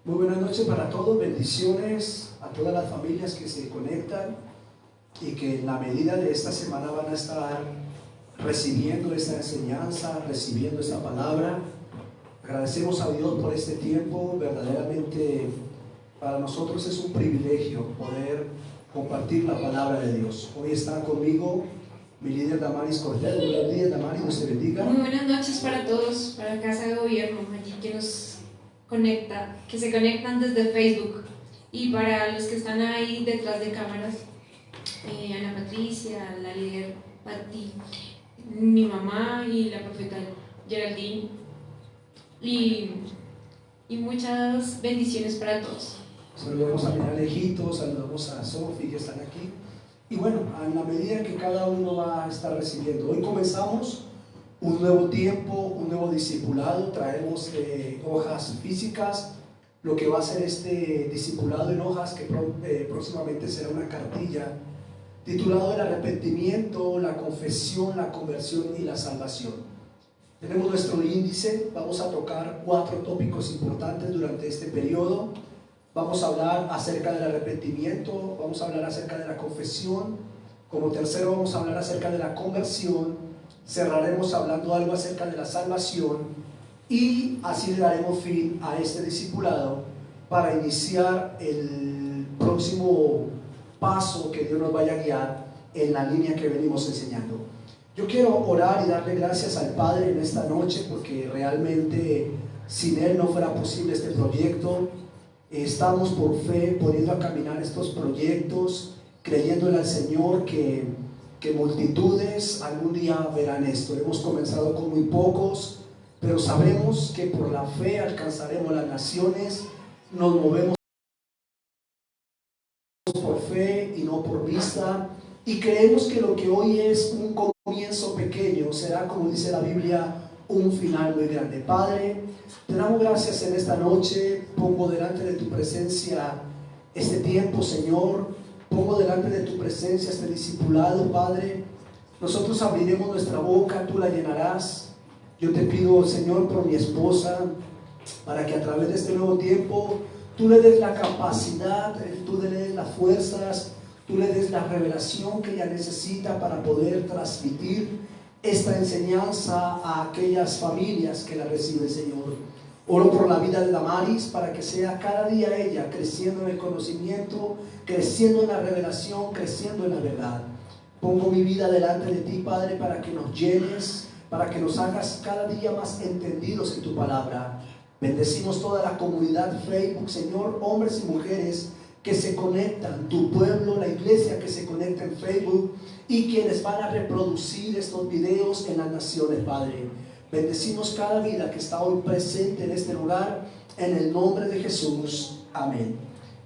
Muy buenas noches para todos, bendiciones a todas las familias que se conectan y que en la medida de esta semana van a estar recibiendo esta enseñanza, recibiendo esta palabra. Agradecemos a Dios por este tiempo, verdaderamente para nosotros es un privilegio poder compartir la palabra de Dios. Hoy está conmigo mi líder Damaris Cordero. Buenos días, Damaris, Dios te bendiga. Muy buenas noches para todos, para Casa de Gobierno, allí que se conectan desde Facebook, y para los que están ahí detrás de cámaras, Ana Patricia, la líder Patti, mi mamá y la profeta Geraldine, y muchas bendiciones para todos. Saludamos a Alejito, saludamos a Sofi que están aquí. Y bueno, a la medida que cada uno va a estar recibiendo, hoy comenzamos un nuevo tiempo, un nuevo discipulado. Traemos hojas físicas, lo que va a ser este discipulado en hojas, que próximamente será una cartilla, titulado El arrepentimiento, la confesión, la conversión y la salvación. Tenemos nuestro índice, vamos a tocar 4 tópicos importantes durante este periodo. Vamos a hablar acerca del arrepentimiento, vamos a hablar acerca de la confesión, como tercero vamos a hablar acerca de la conversión, cerraremos hablando algo acerca de la salvación y así le daremos fin a este discipulado para iniciar el próximo paso que Dios nos vaya a guiar en la línea que venimos enseñando. Yo quiero orar y darle gracias al Padre en esta noche, porque realmente sin Él no fuera posible este proyecto. Estamos por fe poniendo a caminar estos proyectos, creyéndole al Señor que multitudes algún día verán esto. Hemos comenzado con muy pocos, pero sabemos que por la fe alcanzaremos las naciones. Nos movemos por fe y no por vista, y creemos que lo que hoy es un comienzo pequeño será, como dice la Biblia, un final muy grande. Padre, te damos gracias en esta noche. Pongo delante de tu presencia este tiempo, Señor. Pongo delante de tu presencia este discipulado, Padre. Nosotros abriremos nuestra boca, tú la llenarás. Yo te pido, Señor, por mi esposa, para que a través de este nuevo tiempo tú le des la capacidad, tú le des las fuerzas, tú le des la revelación que ella necesita para poder transmitir esta enseñanza a aquellas familias que la reciben, Señor. Oro por la vida de Damaris, para que sea cada día ella creciendo en el conocimiento, creciendo en la revelación, creciendo en la verdad. Pongo mi vida delante de ti, Padre, para que nos llenes, para que nos hagas cada día más entendidos en tu palabra. Bendecimos toda la comunidad Facebook, Señor, hombres y mujeres que se conectan, tu pueblo, la iglesia que se conecta en Facebook, y quienes van a reproducir estos videos en las naciones, Padre. Bendecimos cada vida que está hoy presente en este lugar, en el nombre de Jesús. Amén.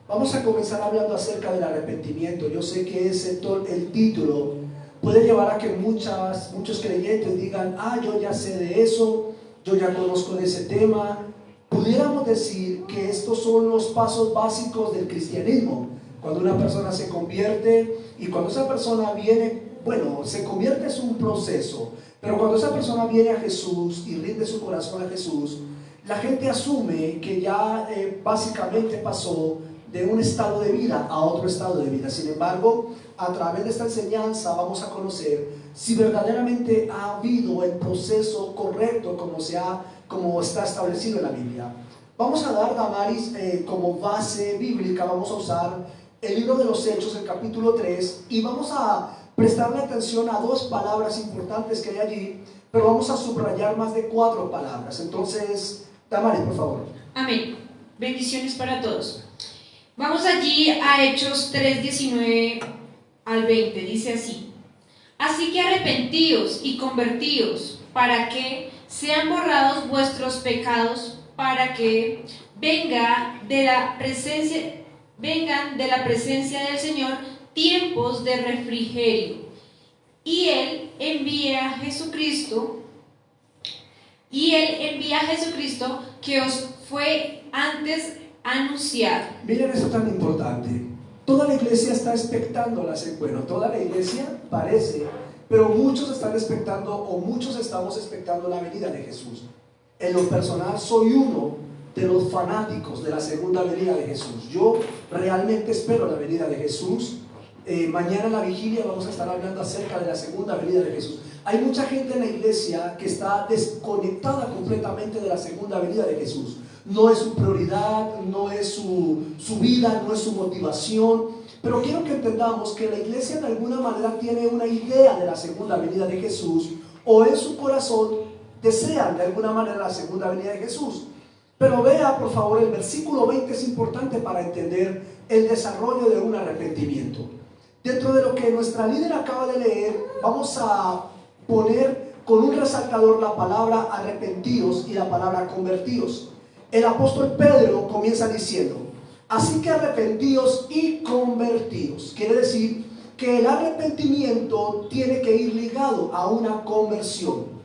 Vamos a comenzar hablando acerca del arrepentimiento. Yo sé que el título puede llevar a que muchos creyentes digan: yo ya sé de eso, yo ya conozco de ese tema. Pudiéramos decir que estos son los pasos básicos del cristianismo. Cuando una persona se convierte, y cuando esa persona viene, se convierte es un proceso, pero cuando esa persona viene a Jesús y rinde su corazón a Jesús, la gente asume que ya básicamente pasó de un estado de vida a otro estado de vida. Sin embargo, a través de esta enseñanza vamos a conocer si verdaderamente ha habido el proceso correcto como está establecido en la Biblia. Vamos a dar, Damaris, como base bíblica, vamos a usar el libro de los Hechos, el capítulo 3, y vamos a prestarle atención a 2 palabras importantes que hay allí, pero vamos a subrayar más de 4 palabras. Entonces, Damaris, por favor. Amén. Bendiciones para todos. Vamos allí a Hechos 3, 19 al 20. Dice así: así que arrepentíos y convertíos, para que sean borrados vuestros pecados, para que vengan de la presencia del Señor tiempos de refrigerio, y Él envía a Jesucristo, que os fue antes anunciado. Miren esto tan importante. Toda la iglesia está expectando toda la iglesia parece, pero muchos están expectando, o muchos estamos expectando la venida de Jesús. En lo personal soy uno de los fanáticos de la segunda venida de Jesús. Yo realmente espero la venida de Jesús. Mañana en la vigilia vamos a estar hablando acerca de la segunda venida de Jesús. Hay mucha gente en la iglesia que está desconectada completamente de la segunda venida de Jesús. No es su prioridad, no es su vida, no es su motivación. Pero quiero que entendamos que la iglesia de alguna manera tiene una idea de la segunda venida de Jesús, o en su corazón desean de alguna manera la segunda venida de Jesús. Pero vea por favor el versículo 20, es importante para entender el desarrollo de un arrepentimiento. Dentro de lo que nuestra líder acaba de leer, vamos a poner con un resaltador la palabra arrepentidos y la palabra convertidos. El apóstol Pedro comienza diciendo: así que arrepentidos y convertidos. Quiere decir que el arrepentimiento tiene que ir ligado a una conversión.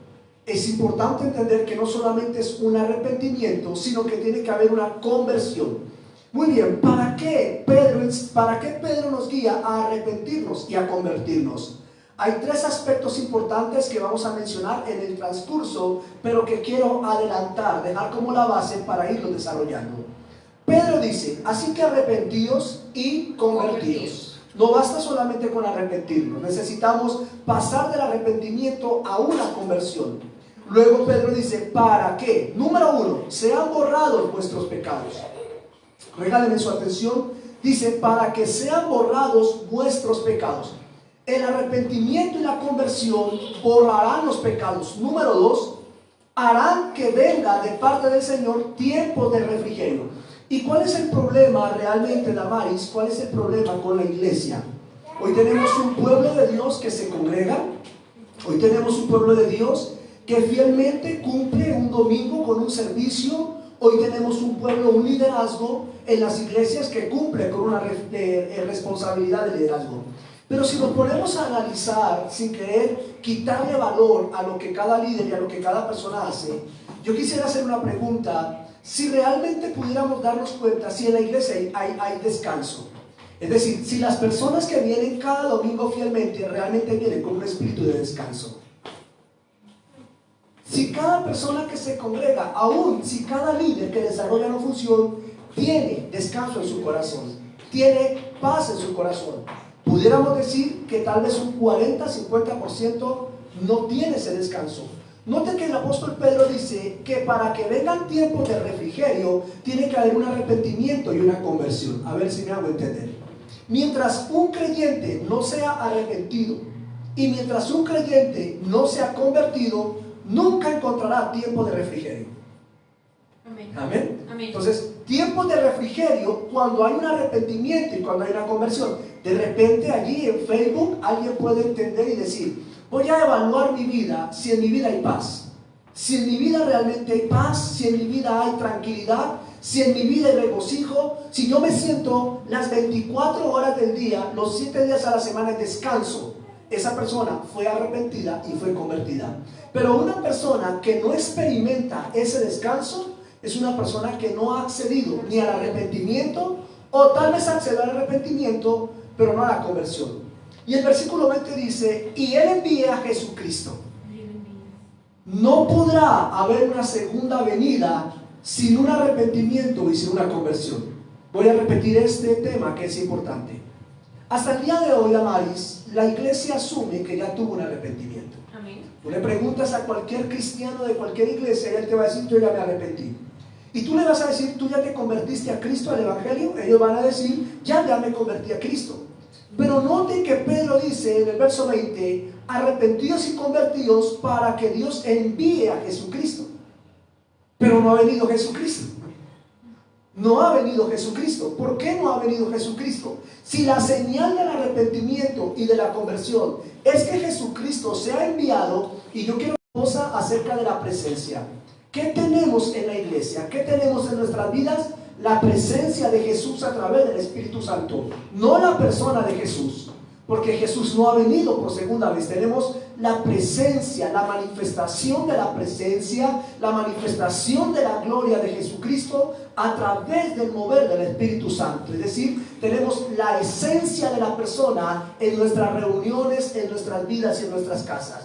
Es importante entender que no solamente es un arrepentimiento, sino que tiene que haber una conversión. Muy bien, ¿para qué Pedro nos guía a arrepentirnos y a convertirnos? Hay tres aspectos importantes que vamos a mencionar en el transcurso, pero que quiero adelantar, dejar como la base para irlo desarrollando. Pedro dice: así que arrepentidos y convertidos. No basta solamente con arrepentirnos, necesitamos pasar del arrepentimiento a una conversión. Luego Pedro dice: ¿para qué? Número uno, sean borrados vuestros pecados. Regálenme su atención. Dice: para que sean borrados vuestros pecados. El arrepentimiento y la conversión borrarán los pecados. Número dos, harán que venga de parte del Señor tiempo de refrigerio. ¿Y cuál es el problema realmente, Damaris? ¿Cuál es el problema con la iglesia? Hoy tenemos un pueblo de Dios que se congrega. Hoy tenemos un pueblo de Dios que fielmente cumple un domingo con un servicio. Hoy tenemos un pueblo, un liderazgo en las iglesias que cumple con una responsabilidad de liderazgo. Pero si nos ponemos a analizar sin querer quitarle valor a lo que cada líder y a lo que cada persona hace, yo quisiera hacer una pregunta: si realmente pudiéramos darnos cuenta si en la iglesia hay descanso. Es decir, si las personas que vienen cada domingo fielmente realmente vienen con un espíritu de descanso. Si cada persona que se congrega, aún si cada líder que desarrolla una función, tiene descanso en su corazón, tiene paz en su corazón, pudiéramos decir que tal vez un 40-50% no tiene ese descanso. Note que el apóstol Pedro dice que para que vengan tiempos de refrigerio tiene que haber un arrepentimiento y una conversión. A ver si me hago entender. Mientras un creyente no sea arrepentido y mientras un creyente no sea convertido, nunca encontrará tiempo de refrigerio. Amén. Amén. Amén. Entonces, tiempos de refrigerio cuando hay un arrepentimiento y cuando hay una conversión. De repente allí en Facebook alguien puede entender y decir: voy a evaluar mi vida, si en mi vida hay paz, si en mi vida realmente hay paz, si en mi vida hay tranquilidad, si en mi vida hay regocijo, si yo me siento las 24 horas del día, los 7 días a la semana en descanso. Esa persona fue arrepentida y fue convertida. Pero una persona que no experimenta ese descanso es una persona que no ha accedido ni al arrepentimiento, o tal vez accedió al arrepentimiento pero no a la conversión. Y el versículo 20 dice: y Él envía a Jesucristo. No podrá haber una segunda venida sin un arrepentimiento y sin una conversión. Voy a repetir este tema que es importante. Hasta el día de hoy, Amaris, la iglesia asume que ya tuvo un arrepentimiento. Amén. Tú le preguntas a cualquier cristiano de cualquier iglesia y él te va a decir: yo ya me arrepentí. Y tú le vas a decir: ¿tú ya te convertiste a Cristo, al Evangelio? Ellos van a decir: ya me convertí a Cristo. Pero noten que Pedro dice en el verso 20: arrepentidos y convertidos para que Dios envíe a Jesucristo. Pero no ha venido Jesucristo. No ha venido Jesucristo. ¿Por qué no ha venido Jesucristo? Si la señal del arrepentimiento y de la conversión es que Jesucristo se ha enviado, y yo quiero cosa acerca de la presencia. ¿Qué tenemos en la iglesia? ¿Qué tenemos en nuestras vidas? La presencia de Jesús a través del Espíritu Santo, no la persona de Jesús, porque Jesús no ha venido por segunda vez. Tenemos la presencia, la manifestación de la presencia, la manifestación de la gloria de Jesucristo a través del mover del Espíritu Santo. Es decir, tenemos la esencia de la persona en nuestras reuniones, en nuestras vidas y en nuestras casas.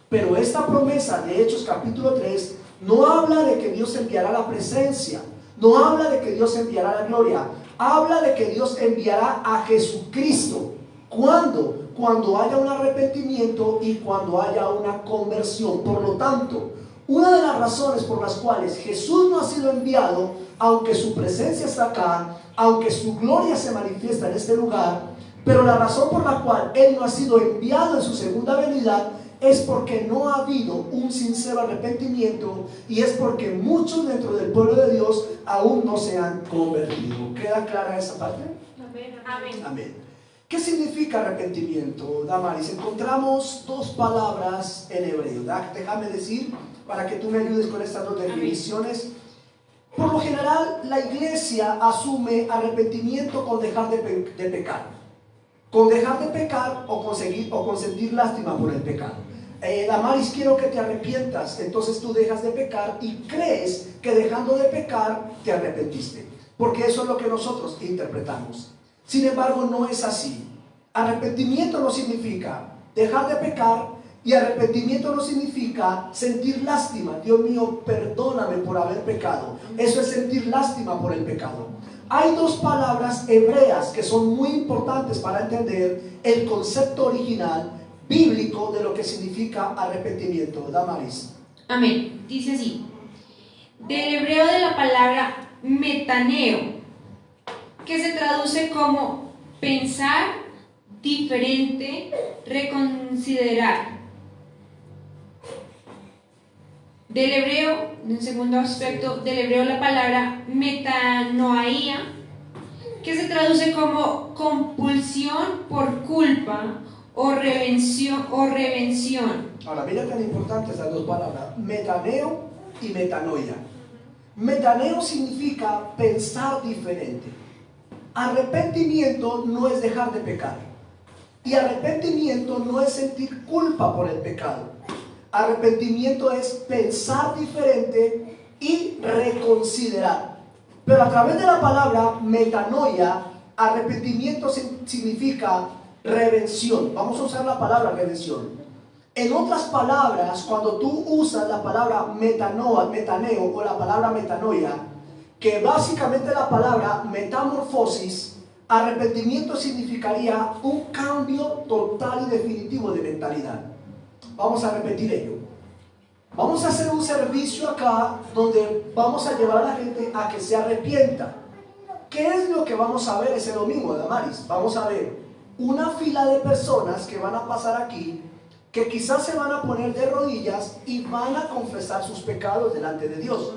Pero esta promesa de Hechos capítulo 3 no habla de que Dios enviará la presencia. No habla de que Dios enviará la gloria, habla de que Dios enviará a Jesucristo. ¿Cuándo? Cuando haya un arrepentimiento y cuando haya una conversión. Por lo tanto, una de las razones por las cuales Jesús no ha sido enviado, aunque su presencia está acá, aunque su gloria se manifiesta en este lugar, pero la razón por la cual Él no ha sido enviado en su segunda venida es porque no ha habido un sincero arrepentimiento, y es porque muchos dentro del pueblo de Dios aún no se han convertido. ¿Queda clara esa parte? Amén. Amén. Amén. ¿Qué significa arrepentimiento, Damaris? Encontramos dos palabras en hebreo. Déjame decir, para que tú me ayudes con estas dos definiciones. Por lo general, la iglesia asume arrepentimiento con dejar de pecar. Con dejar de pecar o con sentir lástima por el pecado. Damaris, quiero que te arrepientas. Entonces tú dejas de pecar y crees que dejando de pecar te arrepentiste. Porque eso es lo que nosotros interpretamos. Sin embargo, no es así. Arrepentimiento no significa dejar de pecar, y arrepentimiento no significa sentir lástima. Dios mío, perdóname por haber pecado. Eso es sentir lástima por el pecado. Hay dos palabras hebreas que son muy importantes para entender el concepto original bíblico de lo que significa arrepentimiento. Damaris. Amén. Dice así: del hebreo de la palabra metaneo, que se traduce como pensar diferente, reconsiderar. Del hebreo, en un segundo aspecto, del hebreo la palabra metanoia, que se traduce como compulsión por culpa o revención. Ahora, mira tan importantes las dos palabras, metaneo y metanoia. Metaneo significa pensar diferente. Arrepentimiento no es dejar de pecar, y arrepentimiento no es sentir culpa por el pecado. Arrepentimiento es pensar diferente y reconsiderar. Pero a través de la palabra metanoia, arrepentimiento significa redención. Vamos a usar la palabra redención. En otras palabras, cuando tú usas la palabra metaneo o la palabra metanoia, que básicamente la palabra metamorfosis, arrepentimiento significaría un cambio total y definitivo de mentalidad. Vamos a repetir ello. Vamos a hacer un servicio acá donde vamos a llevar a la gente a que se arrepienta. ¿Qué es lo que vamos a ver ese domingo, Damaris? Vamos a ver una fila de personas que van a pasar aquí, que quizás se van a poner de rodillas y van a confesar sus pecados delante de Dios.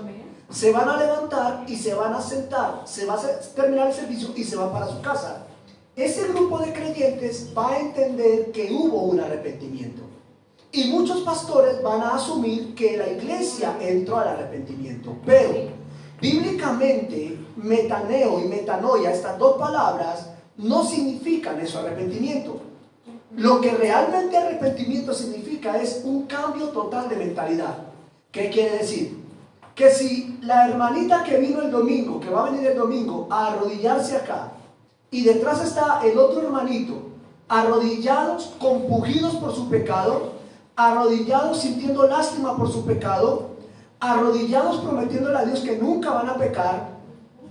Se van a levantar y se van a sentar, se va a terminar el servicio y se van para su casa. Ese grupo de creyentes va a entender que hubo un arrepentimiento. Y muchos pastores van a asumir que la iglesia entró al arrepentimiento. Pero, bíblicamente, metaneo y metanoia, estas dos palabras, no significan eso, arrepentimiento. Lo que realmente arrepentimiento significa es un cambio total de mentalidad. ¿Qué quiere decir? Que si la hermanita que vino el domingo, que va a venir el domingo a arrodillarse acá, y detrás está el otro hermanito, arrodillados, compungidos por su pecado, arrodillados sintiendo lástima por su pecado, arrodillados prometiéndole a Dios que nunca van a pecar,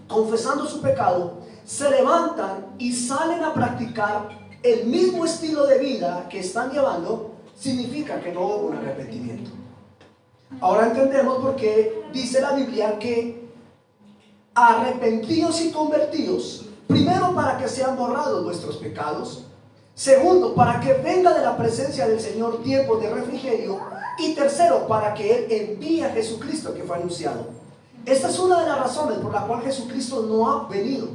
confesando su pecado, se levantan y salen a practicar el mismo estilo de vida que están llevando, significa que no hubo un arrepentimiento. Ahora entendemos por qué dice la Biblia que arrepentidos y convertidos, primero para que sean borrados nuestros pecados, segundo para que venga de la presencia del Señor tiempo de refrigerio, y tercero para que Él envíe a Jesucristo que fue anunciado. Esta es una de las razones por la cual Jesucristo no ha venido,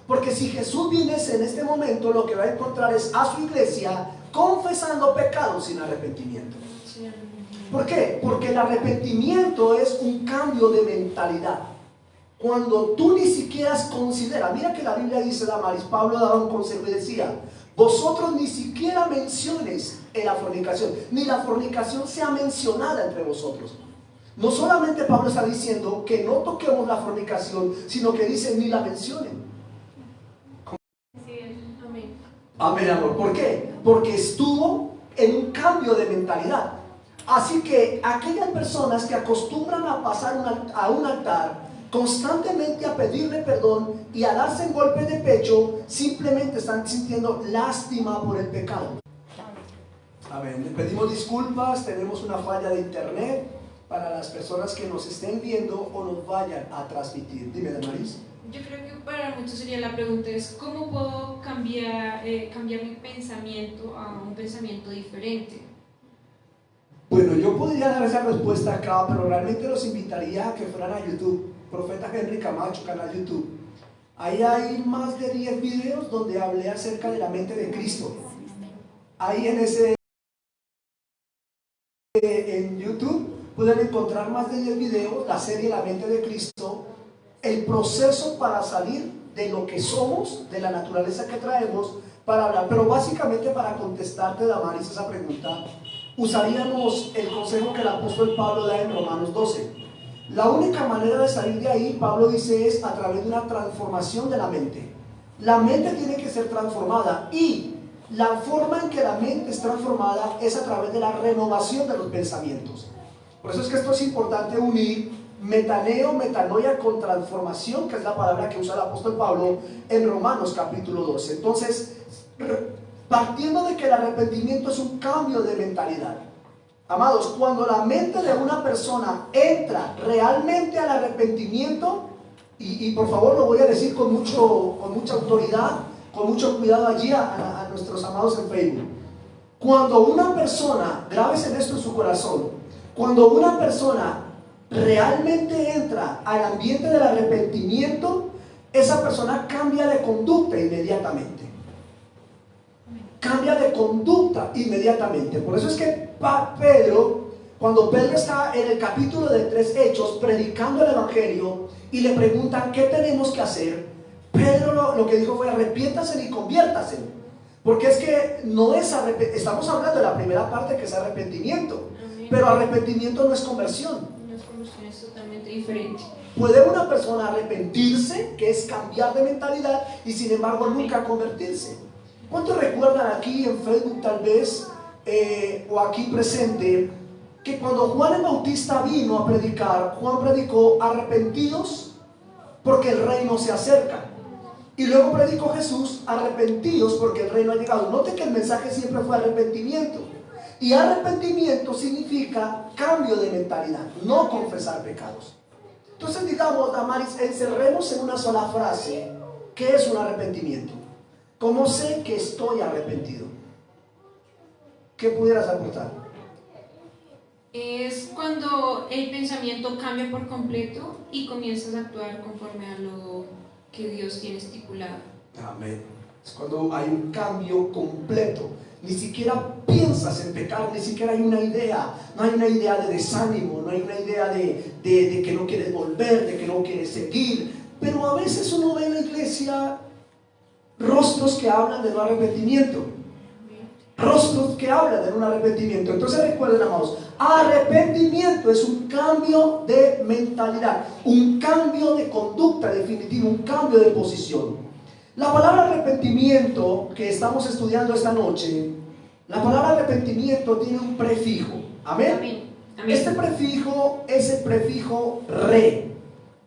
porque si Jesús viniese en este momento, lo que va a encontrar es a su iglesia confesando pecados sin arrepentimiento. ¿Por qué? Porque el arrepentimiento es un cambio de mentalidad. Cuando tú ni siquiera consideras, mira que la Biblia dice, Damaris, Pablo daba un consejo y decía, vosotros ni siquiera menciones en la fornicación, ni la fornicación sea mencionada entre vosotros. No solamente Pablo está diciendo que no toquemos la fornicación, sino que dice ni la mencionen. Amén. Amén, amor. ¿Por qué? Porque estuvo en un cambio de mentalidad. Así que aquellas personas que acostumbran a pasar a un altar constantemente a pedirle perdón y a darse en golpes de pecho, simplemente están sintiendo lástima por el pecado. Amén. Le pedimos disculpas, tenemos una falla de internet para las personas que nos estén viendo o nos vayan a transmitir. Dime, Damaris. Yo creo que para muchos sería la pregunta es ¿cómo puedo cambiar mi pensamiento a un pensamiento diferente? Bueno, yo podría dar esa respuesta acá, pero realmente los invitaría a que fueran a YouTube. Profeta Henry Camacho, canal YouTube. Ahí hay más de 10 videos donde hablé acerca de la mente de Cristo. Ahí en YouTube pueden encontrar más de 10 videos, la serie La mente de Cristo, el proceso para salir de lo que somos, de la naturaleza que traemos, para hablar. Pero básicamente para contestarte, Damaris, esa pregunta, usaríamos el consejo que el apóstol Pablo da en Romanos 12. La única manera de salir de ahí, Pablo dice, es a través de una transformación de la mente. La mente tiene que ser transformada y la forma en que la mente es transformada es a través de la renovación de los pensamientos. Por eso es que esto es importante unir metaneo, metanoia con transformación, que es la palabra que usa el apóstol Pablo en Romanos capítulo 12. Entonces, partiendo de que el arrepentimiento es un cambio de mentalidad. Amados, cuando la mente de una persona entra realmente al arrepentimiento, y por favor lo voy a decir con mucha autoridad, con mucho cuidado allí a nuestros amados en Facebook. Cuando una persona, grábese esto en su corazón, cuando una persona realmente entra al ambiente del arrepentimiento, esa persona cambia de conducta inmediatamente. Cambia de conducta inmediatamente. Por eso es que Pedro, cuando Pedro está en el capítulo de 3 Hechos predicando el evangelio y le preguntan qué tenemos que hacer, Pedro lo que dijo fue arrepiéntase y conviértase. Porque es que no es estamos hablando de la primera parte, que es arrepentimiento. Pero arrepentimiento no es conversión. No es conversión, es totalmente diferente. Puede una persona arrepentirse, que es cambiar de mentalidad, y sin embargo nunca convertirse. ¿Cuántos recuerdan aquí en Facebook tal vez, o aquí presente, que cuando Juan el Bautista vino a predicar, Juan predicó arrepentidos porque el reino se acerca? Y luego predicó Jesús, arrepentidos porque el reino ha llegado. Note que el mensaje siempre fue arrepentimiento. Y arrepentimiento significa cambio de mentalidad, no confesar pecados. Entonces digamos, Damaris, encerremos en una sola frase, ¿qué es un arrepentimiento? ¿Cómo sé que estoy arrepentido? ¿Qué pudieras aportar? Es cuando el pensamiento cambia por completo y comienzas a actuar conforme a lo que Dios tiene estipulado. Amén. Es cuando hay un cambio completo. Ni siquiera piensas en pecar, ni siquiera hay una idea. No hay una idea de desánimo, no hay una idea de que no quieres volver, de que no quieres seguir. Pero a veces uno ve en la iglesia rostros que hablan de no arrepentimiento. Rostros que hablan de un arrepentimiento. Entonces recuerden, amados, arrepentimiento es un cambio de mentalidad, un cambio de conducta definitivo, un cambio de posición. La palabra arrepentimiento que estamos estudiando esta noche, la palabra arrepentimiento tiene un prefijo. Amén. Amén. Amén. Este prefijo es el prefijo re.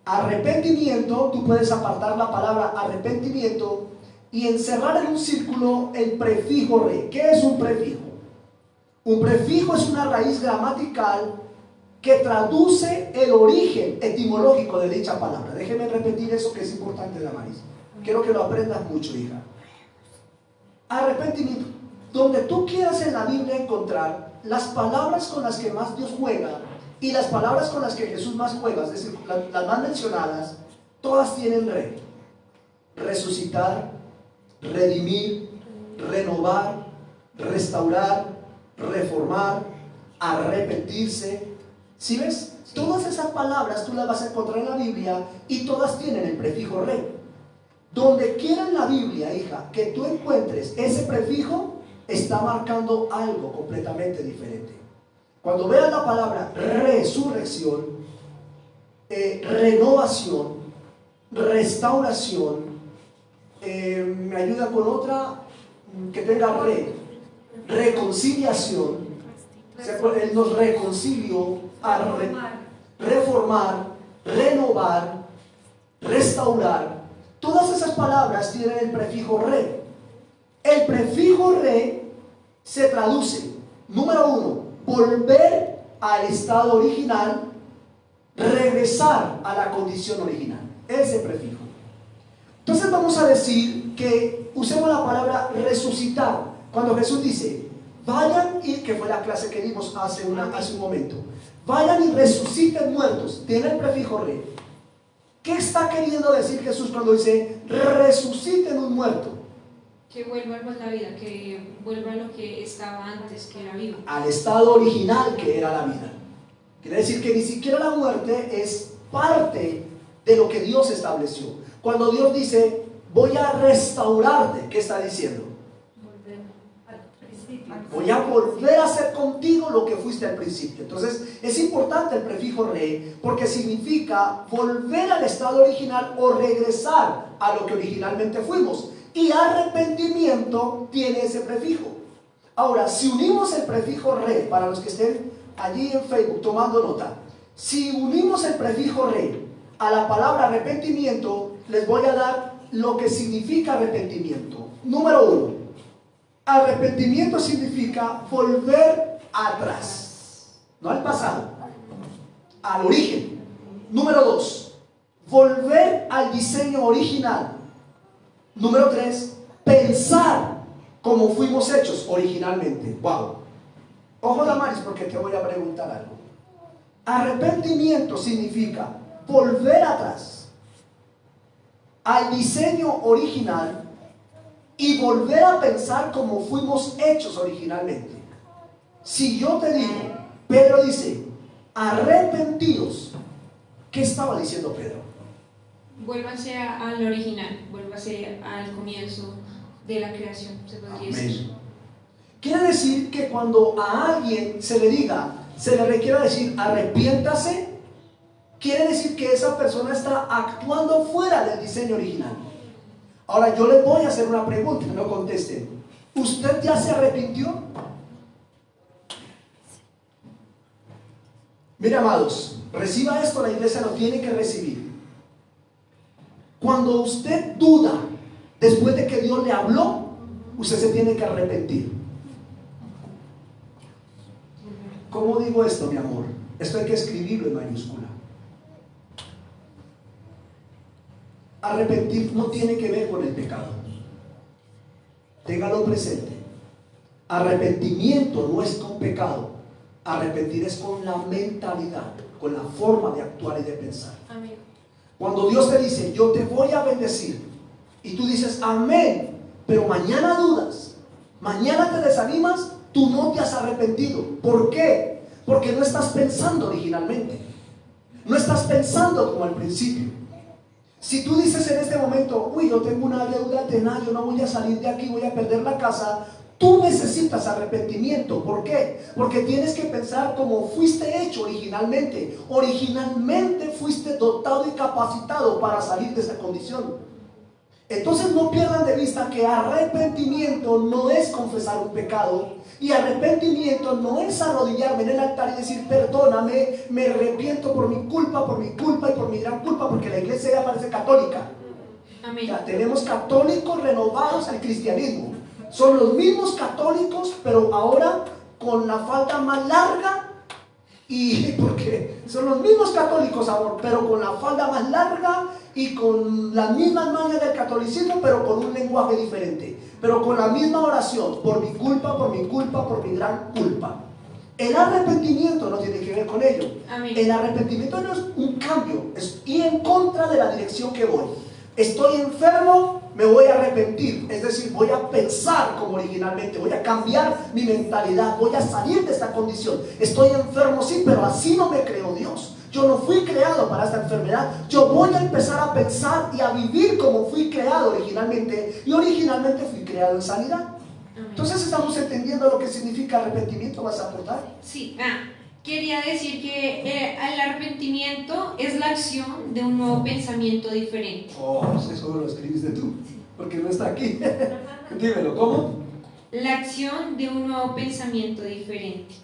Arrepentimiento, tú puedes apartar la palabra arrepentimiento y encerrar en un círculo el prefijo re. ¿Qué es un prefijo? Un prefijo es una raíz gramatical que traduce el origen etimológico de dicha palabra. Déjeme repetir eso que es importante, Damaris. Quiero que lo aprendas mucho, hija. Arrepentimiento. Donde tú quieras en la Biblia encontrar las palabras con las que más Dios juega y las palabras con las que Jesús más juega, es decir, las más mencionadas, todas tienen re. Resucitar, redimir, renovar, restaurar, reformar, arrepentirse. ¿Sí ves? Todas esas palabras tú las vas a encontrar en la Biblia y todas tienen el prefijo re. Donde quiera en la Biblia, hija, que tú encuentres ese prefijo, está marcando algo completamente diferente. Cuando veas la palabra resurrección, renovación, restauración, me ayuda con otra que tenga reconciliación. Él nos reconcilió a reformar, renovar, restaurar, todas esas palabras tienen el prefijo re. El prefijo re se traduce, número uno, volver al estado original, regresar a la condición original. Ese prefijo. Entonces vamos a decir que usemos la palabra resucitar. Cuando Jesús dice, vayan y, que fue la clase que dimos hace un momento, vayan y resuciten muertos, tiene el prefijo re. ¿Qué está queriendo decir Jesús cuando dice resuciten un muerto? Que vuelva a la vida, que vuelva a lo que estaba antes, que era vivo. Al estado original que era la vida. Quiere decir que ni siquiera la muerte es parte de lo que Dios estableció. Cuando Dios dice, voy a restaurarte, ¿qué está diciendo? Voy a volver a hacer contigo lo que fuiste al principio. Entonces es importante el prefijo re, porque significa volver al estado original o regresar a lo que originalmente fuimos. Y arrepentimiento tiene ese prefijo. Ahora, si unimos el prefijo re, para los que estén allí en Facebook tomando nota, si unimos el prefijo re a la palabra arrepentimiento, les voy a dar lo que significa arrepentimiento. Número uno, arrepentimiento significa volver atrás, no al pasado, al origen. Número dos, volver al diseño original. Número tres, pensar como fuimos hechos originalmente. Wow. Ojo, Damaris, porque te voy a preguntar algo. Arrepentimiento significa volver atrás al diseño original y volver a pensar como fuimos hechos originalmente. Si yo te digo, Pedro dice, arrepentidos, ¿qué estaba diciendo Pedro? Vuélvanse al original, vuélvanse al comienzo de la creación, se podría decir. Quiere decir que cuando a alguien se le diga, se le requiere decir arrepiéntase, quiere decir que esa persona está actuando fuera del diseño original. Ahora yo le voy a hacer una pregunta, no contesten. ¿Usted ya se arrepintió? Mira, amados, reciba esto, la iglesia lo tiene que recibir. Cuando usted duda después de que Dios le habló, usted se tiene que arrepentir. ¿Cómo digo esto, mi amor? Esto hay que escribirlo en mayúscula. Arrepentir no tiene que ver con el pecado. Téngalo presente. Arrepentimiento no es con pecado. Arrepentir es con la mentalidad, con la forma de actuar y de pensar. Amén. Cuando Dios te dice, yo te voy a bendecir, y tú dices, amén, pero mañana dudas, mañana te desanimas, tú no te has arrepentido. ¿Por qué? Porque no estás pensando originalmente. No estás pensando como al principio. Si tú dices en este momento, uy, yo tengo una deuda tenaz, yo no voy a salir de aquí, voy a perder la casa, tú necesitas arrepentimiento. ¿Por qué? Porque tienes que pensar como fuiste hecho originalmente. Originalmente fuiste dotado y capacitado para salir de esa condición. Entonces no pierdan de vista que arrepentimiento no es confesar un pecado, y arrepentimiento no es arrodillarme en el altar y decir perdóname, me arrepiento por mi culpa y por mi gran culpa, porque la iglesia ya parece católica. Amén. Ya tenemos católicos renovados al cristianismo. Son los mismos católicos, pero ahora con la falda más larga. Y porque son los mismos católicos ahora, pero con la falda más larga y con las mismas mañas del catolicismo, pero con un lenguaje diferente, pero con la misma oración, por mi culpa, por mi gran culpa. El arrepentimiento no tiene que ver con ello. Amén. El arrepentimiento no es un cambio, es ir en contra de la dirección que voy. Estoy enfermo, me voy a arrepentir, es decir, voy a pensar como originalmente, voy a cambiar mi mentalidad, voy a salir de esta condición. Estoy enfermo, sí, pero así no me creó Dios. Yo no fui creado para esta enfermedad. Yo voy a empezar a pensar y a vivir como fui creado originalmente, y originalmente fui creado en sanidad. Entonces estamos entendiendo lo que significa arrepentimiento. ¿Vas a aportar? Sí, quería decir que el arrepentimiento es la acción de un nuevo pensamiento diferente. Oh, eso lo escribiste tú, porque no está aquí. Dímelo, ¿cómo? La acción de un nuevo pensamiento diferente.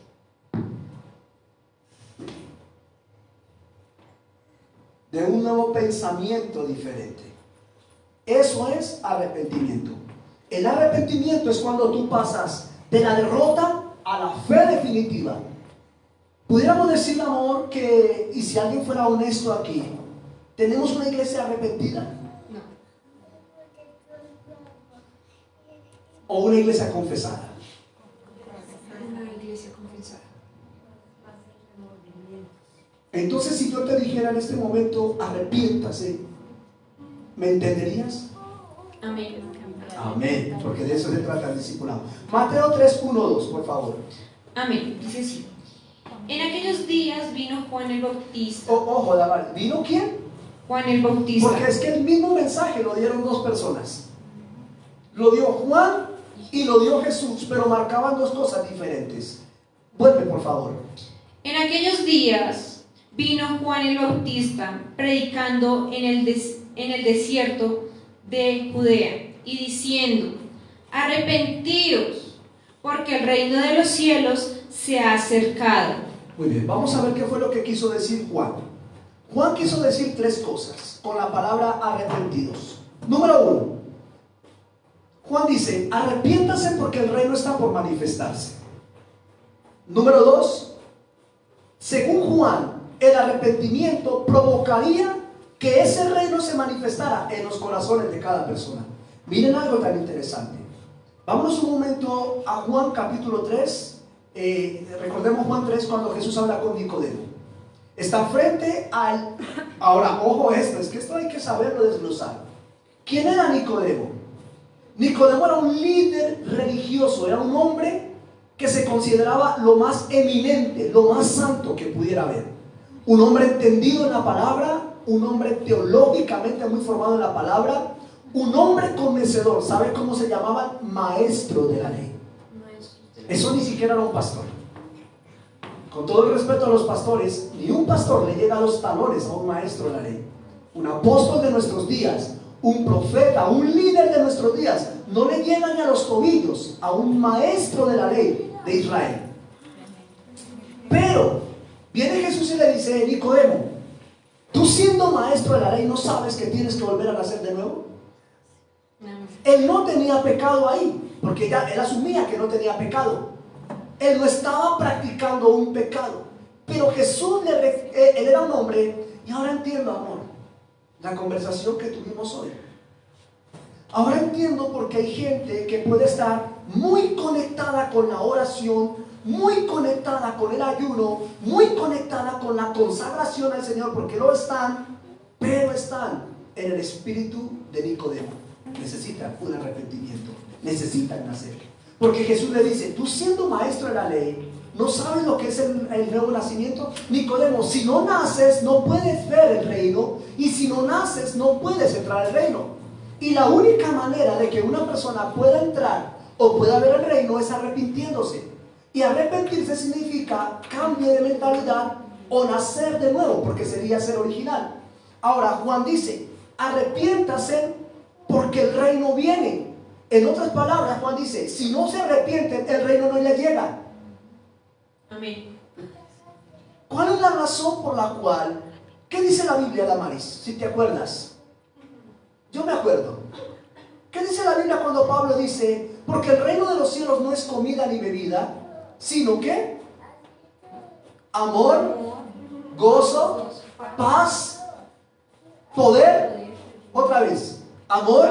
de un nuevo pensamiento diferente. Eso es arrepentimiento. El arrepentimiento es cuando tú pasas de la derrota a la fe definitiva. Pudiéramos decir, amor, que, y si alguien fuera honesto aquí, ¿tenemos una iglesia arrepentida? No. ¿O una iglesia confesada? Una iglesia confesada. Entonces, si yo te dijera en este momento, arrepiéntase, ¿me entenderías? Amén. Amén, porque de eso se trata el discipulado. Mateo 3:1-2, por favor. Amén. Dice así. En aquellos días vino Juan el Bautista. Ojo, David, ¿vino quién? Juan el Bautista. Porque es que el mismo mensaje lo dieron dos personas. Lo dio Juan y lo dio Jesús, pero marcaban dos cosas diferentes. Vuelve, por favor. En aquellos días vino Juan el Bautista predicando en el desierto de Judea y diciendo: arrepentíos, porque el reino de los cielos se ha acercado. Muy bien, vamos a ver qué fue lo que quiso decir Juan. Juan quiso decir tres cosas con la palabra arrepentidos. Número 1, Juan dice: arrepiéntase porque el reino está por manifestarse. Número 2, según Juan, el arrepentimiento provocaría que ese reino se manifestara en los corazones de cada persona. Miren algo tan interesante. Vámonos un momento a Juan capítulo 3. Recordemos Juan 3 cuando Jesús habla con Nicodemo. Está frente al... Ahora, ojo esto, es que esto hay que saberlo desglosar. ¿Quién era Nicodemo? Nicodemo era un líder religioso, era un hombre que se consideraba lo más eminente, lo más santo que pudiera haber. Un hombre entendido en la palabra, un hombre teológicamente muy formado en la palabra, un hombre conocedor. ¿Sabe cómo se llamaban? Maestro de la ley. Eso ni siquiera era un pastor. Con todo el respeto a los pastores, ni un pastor le llega a los talones a un maestro de la ley. Un apóstol de nuestros días, un profeta, un líder de nuestros días, no le llegan ni a los tobillos a un maestro de la ley de Israel. Pero viene Jesús y le dice: Nicodemo, tú siendo maestro de la ley, ¿no sabes que tienes que volver a nacer de nuevo? Él no tenía pecado ahí, porque ya él asumía que no tenía pecado. Él no estaba practicando un pecado. Pero Jesús, él era un hombre. Y ahora entiendo, amor, la conversación que tuvimos hoy. Ahora entiendo porque hay gente que puede estar muy conectada con la oración, muy conectada con el ayuno, muy conectada con la consagración al Señor, porque lo están, pero están en el espíritu de Nicodemo. Necesitan un arrepentimiento, necesitan nacer. Porque Jesús le dice: tú siendo maestro de la ley, ¿no sabes lo que es el nuevo nacimiento? Nicodemo, si no naces no puedes ver el reino, y si no naces no puedes entrar al reino. Y la única manera de que una persona pueda entrar o pueda ver el reino es arrepintiéndose. Y arrepentirse significa cambio de mentalidad o nacer de nuevo, porque sería ser original. Ahora Juan dice: arrepiéntase porque el reino viene. En otras palabras, Juan dice: si no se arrepienten, el reino no les llega. Amén. ¿Cuál es la razón por la cual? ¿Qué dice la Biblia, Damaris? Si te acuerdas. Yo me acuerdo. ¿Qué dice la Biblia cuando Pablo dice: porque el reino de los cielos no es comida ni bebida, sino que amor, gozo, paz, poder? Otra vez. Amor,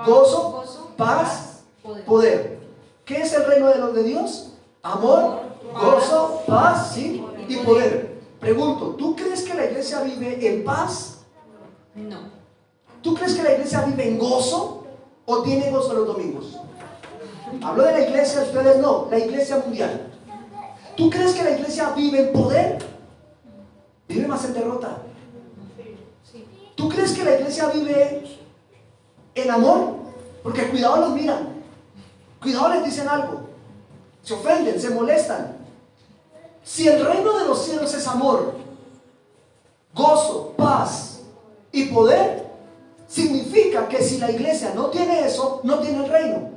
gozo, paz, poder. ¿Qué es el reino de los de Dios? Amor, gozo, paz, ¿sí? Y poder. Pregunto, ¿tú crees que la iglesia vive en paz? No. ¿Tú crees que la iglesia vive en gozo o tiene gozo los domingos? Hablo de la iglesia, ustedes no, la iglesia mundial. ¿Tú crees que la iglesia vive en poder? Vive más en derrota. ¿Tú crees que la iglesia vive en amor? Porque cuidado los miran, cuidado les dicen algo, se ofenden, se molestan. Si el reino de los cielos es amor, gozo, paz y poder, significa que si la iglesia no tiene eso, no tiene el reino.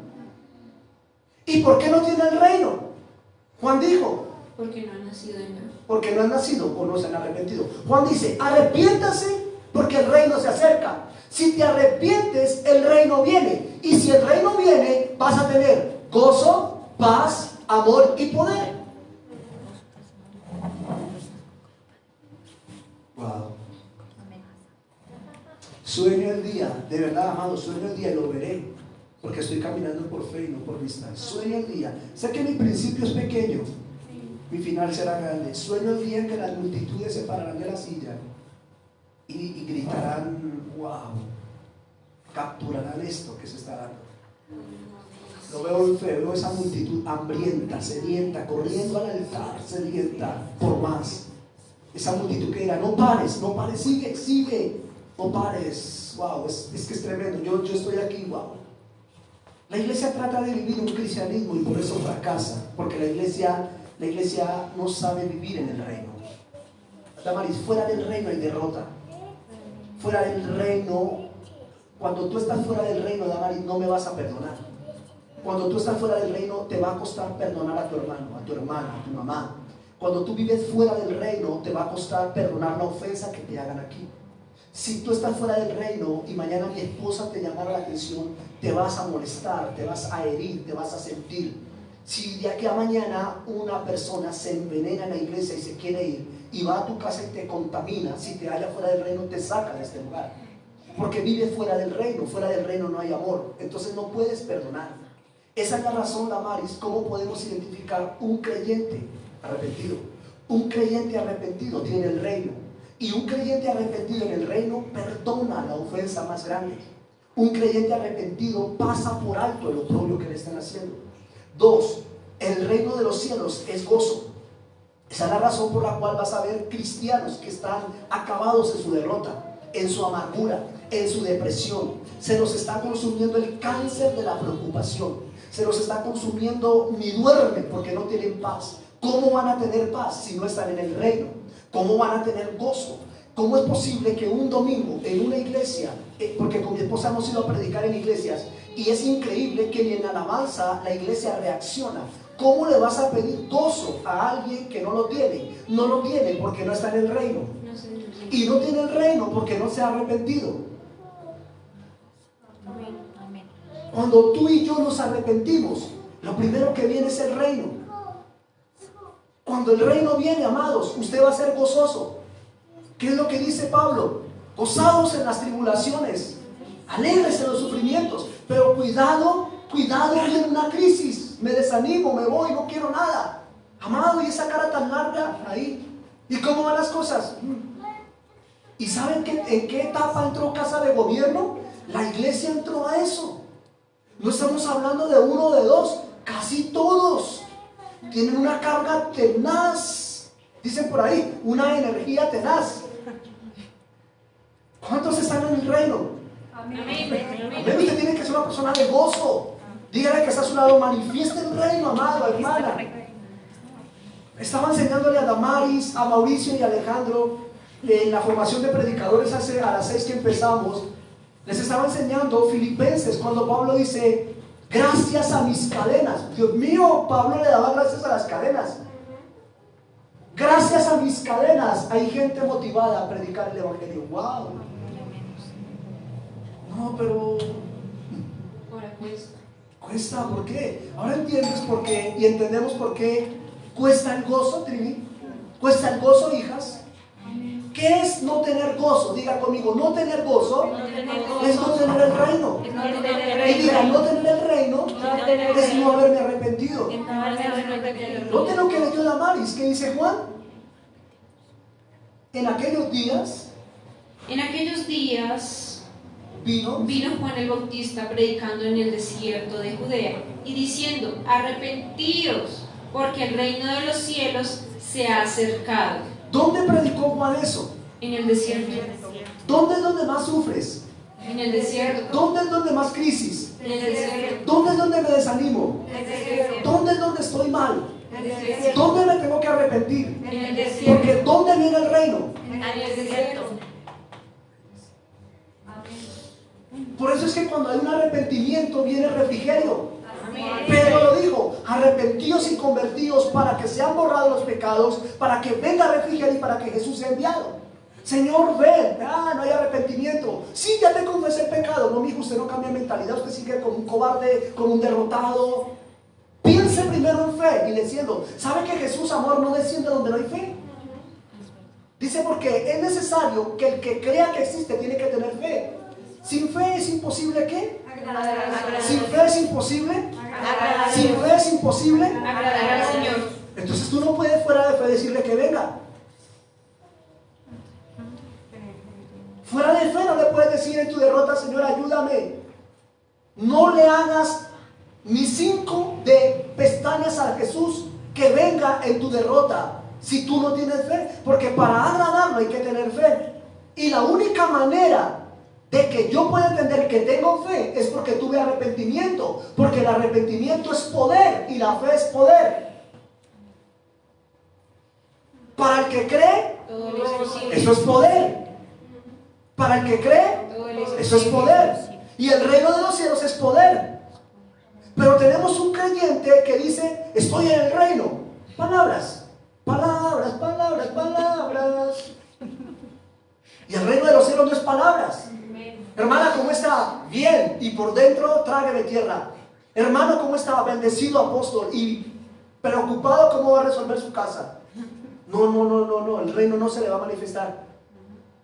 ¿Y por qué no tiene el reino? Juan dijo: porque no han nacido de nuevo. porque no han nacido o no se han arrepentido. Juan dice: arrepiéntase porque el reino se acerca. Si te arrepientes, el reino viene. Y si el reino viene, vas a tener gozo, paz, amor y poder. Wow. Sueño el día, de verdad, amado, sueño el día y lo veré, porque estoy caminando por fe y no por vista. Sueño el día. Sé que mi principio es pequeño, mi final será grande. Sueño el día en que las multitudes se pararán de la silla y gritarán, wow, capturarán esto que se está dando. Lo veo en fe, veo esa multitud hambrienta, sedienta, corriendo al altar, sedienta por más. Esa multitud que dirá, no pares, sigue, sigue, no pares. Wow, es que es tremendo. Yo estoy aquí, wow. La iglesia trata de vivir un cristianismo y por eso fracasa, porque la iglesia no sabe vivir en el reino. Damaris, fuera del reino hay derrota. Fuera del reino, cuando tú estás fuera del reino, Damaris, no me vas a perdonar. Cuando tú estás fuera del reino, te va a costar perdonar a tu hermano, a tu hermana, a tu mamá. Cuando tú vives fuera del reino, te va a costar perdonar la ofensa que te hagan aquí. Si tú estás fuera del reino y mañana mi esposa te llamara la atención, te vas a molestar, te vas a herir, te vas a sentir. Si de aquí a mañana una persona se envenena en la iglesia y se quiere ir y va a tu casa y te contamina, si te halla fuera del reino, te saca de este lugar. Porque vive fuera del reino no hay amor, entonces no puedes perdonar. Esa es la razón, Damaris, cómo podemos identificar un creyente arrepentido. Un creyente arrepentido tiene el reino. Y un creyente arrepentido en el reino perdona la ofensa más grande. Un creyente arrepentido pasa por alto el oprobio que le están haciendo. 2. El reino de los cielos es gozo. Esa es la razón por la cual vas a ver cristianos que están acabados en su derrota, en su amargura, en su depresión. Se los está consumiendo el cáncer de la preocupación. Se los está consumiendo, ni duermen porque no tienen paz. ¿Cómo van a tener paz si no están en el reino? ¿Cómo van a tener gozo? ¿Cómo es posible que un domingo en una iglesia, porque con mi esposa hemos ido a predicar en iglesias, y es increíble que ni en alabanza la iglesia reacciona? ¿Cómo le vas a pedir gozo a alguien que no lo tiene? No lo tiene porque no está en el reino. Y no tiene el reino porque no se ha arrepentido. Cuando tú y yo nos arrepentimos, lo primero que viene es el reino. Cuando el reino viene, amados, usted va a ser gozoso. ¿Qué es lo que dice Pablo? Gozados en las tribulaciones, alegres en los sufrimientos, pero cuidado, viene una crisis, me desanimo, me voy, no quiero nada. Amado, y esa cara tan larga ahí. ¿Y cómo van las cosas? ¿Y saben en qué etapa entró Casa de Gobierno? La iglesia entró a eso. No estamos hablando de uno o de dos, casi todos tienen una carga tenaz. Dicen por ahí, una energía tenaz. ¿Cuántos están en el reino? Amén. Usted tiene que ser una persona de gozo. Dígale que está a su lado, manifieste el reino, amado, hermana. Estaba enseñándole a Damaris, a Mauricio y a Alejandro en la formación de predicadores a las 6 que empezamos. Les estaba enseñando Filipenses, cuando Pablo dice, gracias a mis cadenas. Dios mío, Pablo le daba gracias a las cadenas. Gracias a mis cadenas hay gente motivada a predicar el evangelio. Wow. No, pero ahora cuesta, ¿por qué? Ahora entiendes por qué y entendemos por qué cuesta el gozo, Trini. Cuesta el gozo, hijas. ¿Qué es no tener gozo? Diga conmigo, no tener gozo es no tener el reino. Y diga, no tener el reino es no haberme arrepentido. Note lo que leyó Damaris, que dice Juan. En aquellos días vino Juan el Bautista predicando en el desierto de Judea y diciendo, arrepentíos, porque el reino de los cielos se ha acercado. ¿Dónde predicó Juan eso? En el desierto. ¿Dónde es donde más sufres? En el desierto. ¿Dónde es donde más crisis? En el desierto. ¿Dónde es donde me desanimo? En el desierto. ¿Dónde es donde estoy mal? En el desierto. ¿Dónde me tengo que arrepentir? En el desierto. Porque ¿dónde viene el reino? En el desierto. Por eso es que cuando hay un arrepentimiento viene refrigerio. Amén. Pedro lo dijo, arrepentíos y convertíos para que sean borrados los pecados, para que venga refrigerio y para que Jesús sea enviado. Señor, ven. No hay arrepentimiento. Sí, ya te confesé el pecado. No, mijo, usted no cambia mentalidad. Usted sigue como un cobarde, como un derrotado. Piense primero en fe y diciendo, ¿sabe que Jesús, amor, no desciende donde no hay fe? Dice, porque es necesario que el que crea que existe tiene que tener fe. Sin fe es imposible, ¿qué? Sin fe es imposible. Sin fe es imposible agradar al Señor. Entonces tú no puedes fuera de fe decirle que venga. Fuera de fe no le puedes decir en tu derrota, Señor, ayúdame. No le hagas ni 5 de pestañas a Jesús que venga en tu derrota si tú no tienes fe, porque para agradarlo hay que tener fe. Y la única manera de que yo pueda entender que tengo fe es porque tuve arrepentimiento, porque el arrepentimiento es poder y la fe es poder. Para el que cree, eso es poder. Para el que cree, eso es poder. Y el reino de los cielos es poder. Pero tenemos un creyente que dice, estoy en el reino. Palabras, palabras, palabras, palabras. Y el reino de los cielos no es palabras. Hermana, ¿cómo está? Bien. Y por dentro, trágueme tierra. Hermano, ¿cómo está? Bendecido apóstol. Y preocupado cómo va a resolver su casa. No. El reino no se le va a manifestar.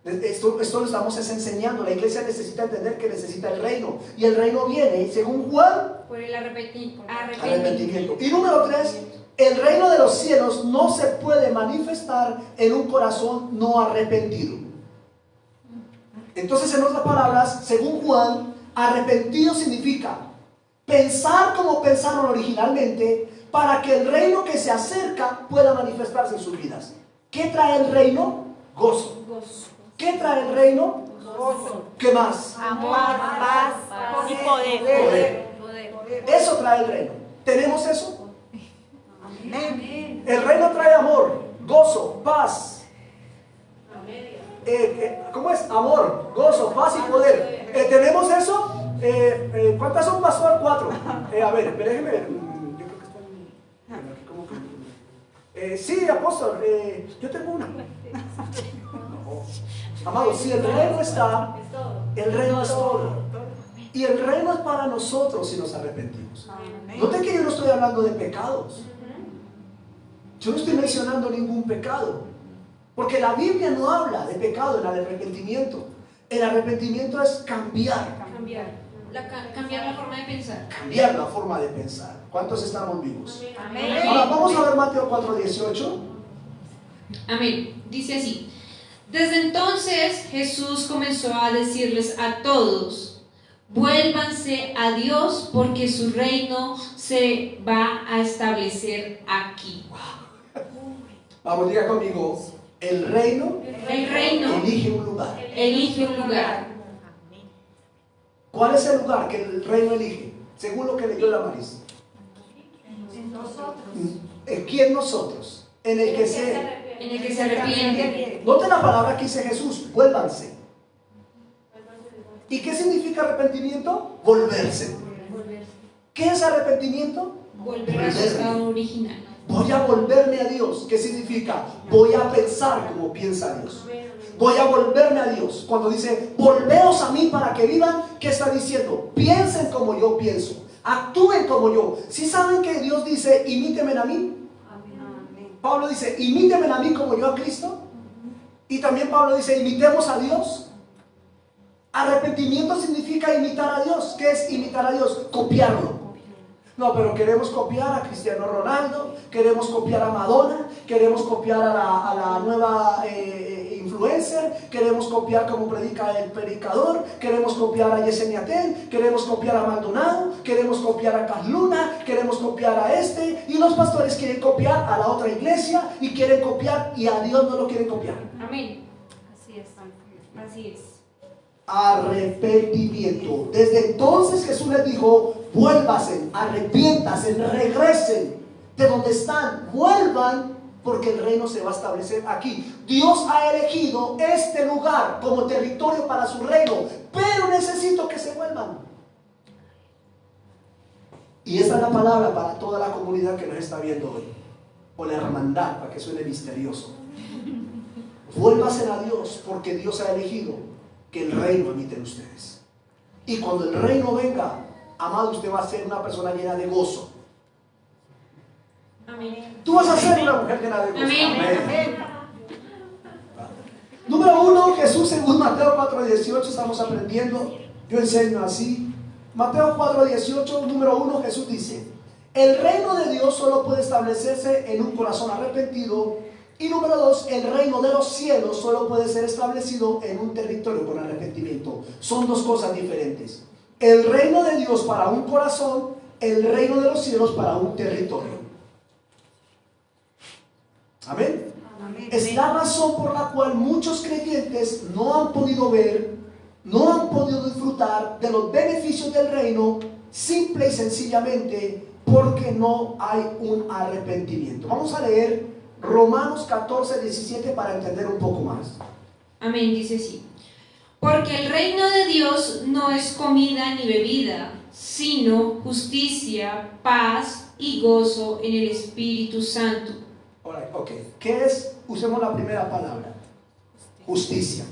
Esto lo estamos enseñando. La iglesia necesita entender que necesita el reino. Y el reino viene, según Juan, por el arrepentimiento. Y número 3, el reino de los cielos no se puede manifestar en un corazón no arrepentido. Entonces, en otras palabras, según Juan, arrepentido significa pensar como pensaron originalmente para que el reino que se acerca pueda manifestarse en sus vidas. ¿Qué trae el reino? Gozo. ¿Qué trae el reino? Gozo. ¿Qué más? Amor, paz y poder. Eso trae el reino. ¿Tenemos eso? Amén. El reino trae amor, gozo, paz. ¿Cómo es? Amor, gozo, paz y poder. ¿Tenemos eso? ¿Cuántas son, pastor? 4. A ver, déjeme ver. Yo creo que están. Sí, apóstol, yo tengo una. Amados, si el reino está, el reino es todo. Y el reino es para nosotros si nos arrepentimos. Noten que yo no estoy hablando de pecados. Yo no estoy mencionando ningún pecado. Porque la Biblia no habla de pecado en el arrepentimiento. El arrepentimiento es cambiar. Cambiar la forma de pensar. Cambiar la forma de pensar. ¿Cuántos estamos vivos? Amén. Ahora vamos a ver Mateo 4:18. Amén. Dice así. Desde entonces Jesús comenzó a decirles a todos: vuélvanse a Dios porque su reino se va a establecer aquí. Vamos, diga conmigo. El reino elige un lugar. Elige un lugar. ¿Cuál es el lugar que el reino elige? Según lo que leyó la Maris. En nosotros. ¿En quién nosotros? En el que se arrepiente. Note la palabra que dice Jesús, vuélvanse. ¿Y qué significa arrepentimiento? Volverse. ¿Qué es arrepentimiento? Volver a su estado original. Voy a volverme a Dios. ¿Qué significa? Voy a pensar como piensa Dios. Voy a volverme a Dios. Cuando dice, volveos a mí para que vivan, ¿qué está diciendo? Piensen como yo pienso. Actúen como yo. ¿Sí saben que Dios dice, imítenme a mí? Pablo dice, imítenme a mí como yo a Cristo. Y también Pablo dice, imitemos a Dios. Arrepentimiento significa imitar a Dios. ¿Qué es imitar a Dios? Copiarlo. No, pero queremos copiar a Cristiano Ronaldo, queremos copiar a Madonna, queremos copiar a la nueva influencer, queremos copiar como predica el predicador, queremos copiar a Yesenia Ten, queremos copiar a Maldonado, queremos copiar a Carluna, queremos copiar a este, y los pastores quieren copiar a la otra iglesia y quieren copiar y a Dios no lo quieren copiar. Amén. Así es. Arrepentimiento. Desde entonces Jesús les dijo, vuélvanse, arrepiéntanse, regresen de donde están, vuelvan porque el reino se va a establecer aquí. Dios ha elegido este lugar como territorio para su reino, pero necesito que se vuelvan. Y esa es la palabra para toda la comunidad que nos está viendo hoy, o la hermandad, para que suene misterioso. Vuélvasen a Dios, porque Dios ha elegido que el reino habite en ustedes. Y cuando el reino venga, amado, usted va a ser una persona llena de gozo. Amén. Tú vas a ser una mujer llena de gozo. Amén. Amén. Número 1, Jesús según Mateo 4:18, estamos aprendiendo. Yo enseño así. Mateo 4:18, número 1, Jesús dice: el reino de Dios solo puede establecerse en un corazón arrepentido. Y número 2, el reino de los cielos solo puede ser establecido en un territorio con arrepentimiento. Son dos cosas diferentes. El reino de Dios para un corazón, el reino de los cielos para un territorio. Amén. Amén. Es la razón por la cual muchos creyentes no han podido ver, no han podido disfrutar de los beneficios del reino, simple y sencillamente porque no hay un arrepentimiento. Vamos a leer Romanos 14:17 para entender un poco más. Amén, dice así. Porque el reino de Dios no es comida ni bebida, sino justicia, paz y gozo en el Espíritu Santo. Alright, ok. ¿Qué es? Usemos la primera palabra. Justicia.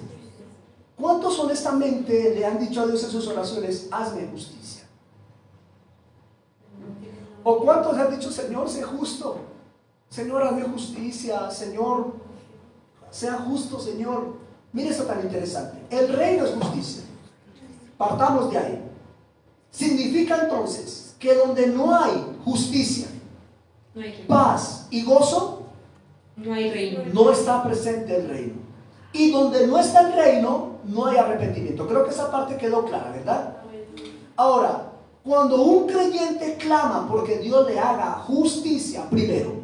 ¿Cuántos honestamente le han dicho a Dios en sus oraciones, hazme justicia? ¿O cuántos le han dicho, Señor, sé justo? Señor, hazme justicia. Señor, sea justo, Señor. Mire esto tan interesante. El reino es justicia. Partamos de ahí. Significa entonces que donde no hay justicia, No hay reino. paz y gozo, No hay reino. no está presente el reino. Y donde no está el reino, no hay arrepentimiento. Creo que esa parte quedó clara, ¿verdad? Ahora, cuando un creyente clama porque Dios le haga justicia, primero,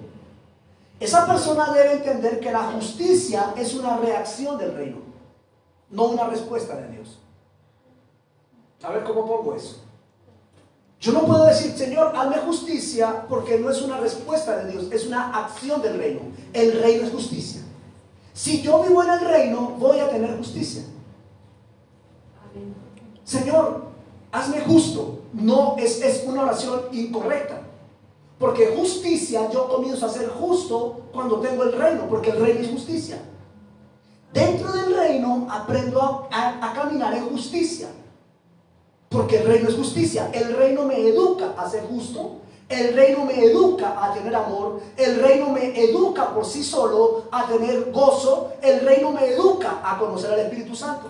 esa persona debe entender que la justicia es una reacción del reino, no una respuesta de Dios. A ver cómo pongo eso. Yo no puedo decir, Señor, hazme justicia, porque no es una respuesta de Dios, es una acción del reino. El reino es justicia. Si yo vivo en el reino, voy a tener justicia. Señor, hazme justo. No, es una oración incorrecta. Porque justicia, yo comienzo a ser justo cuando tengo el reino, porque el reino es justicia. Dentro del reino aprendo a caminar en justicia. Porque el reino es justicia. El reino me educa a ser justo. El reino me educa a tener amor. El reino me educa por sí solo a tener gozo. El reino me educa a conocer al Espíritu Santo.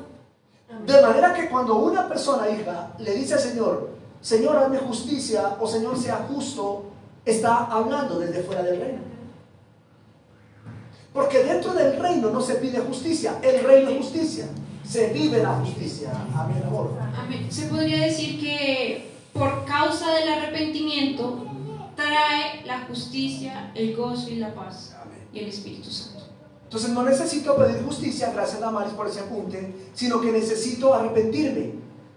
De manera que cuando una persona, hija, le dice al Señor, Señor, hazme justicia, o Señor, sea justo, está hablando desde fuera del reino. Porque dentro del reino no se pide justicia. El reino es justicia. Se vive la justicia. Amén, amor. Amén. Se podría decir que por causa del arrepentimiento trae la justicia, el gozo y la paz. Amén. Y el Espíritu Santo. Entonces no necesito pedir justicia, gracias Damaris por ese apunte, sino que necesito arrepentirme.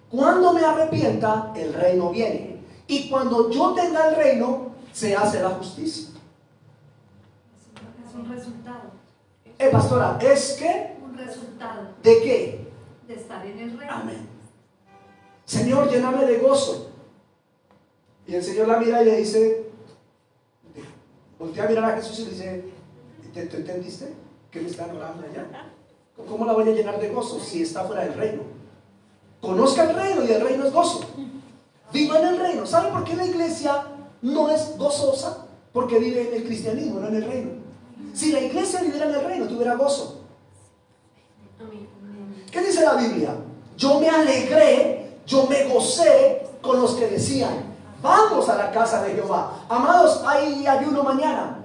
Cuando me arrepienta, el reino viene. Y cuando yo tenga el reino, se hace la justicia. Es un resultado. Pastora, ¿es qué? Un resultado ¿De qué? de estar en el reino. Amén. Señor, lléname de gozo. Y el Señor la mira y le dice, voltea a mirar a Jesús y le dice, ¿te entendiste? ¿Qué me están orando allá? ¿Cómo la voy a llenar de gozo si está fuera del reino? Conozca el reino y el reino es gozo. Viva en el reino. ¿Sabe por qué la iglesia no es gozosa? Porque vive en el cristianismo, no en el reino. Si la iglesia viviera en el reino, tuviera gozo. Amén. ¿Qué dice la Biblia? Yo me alegré, yo me gocé con los que decían, vamos a la casa de Jehová. Amados, hay ayuno mañana.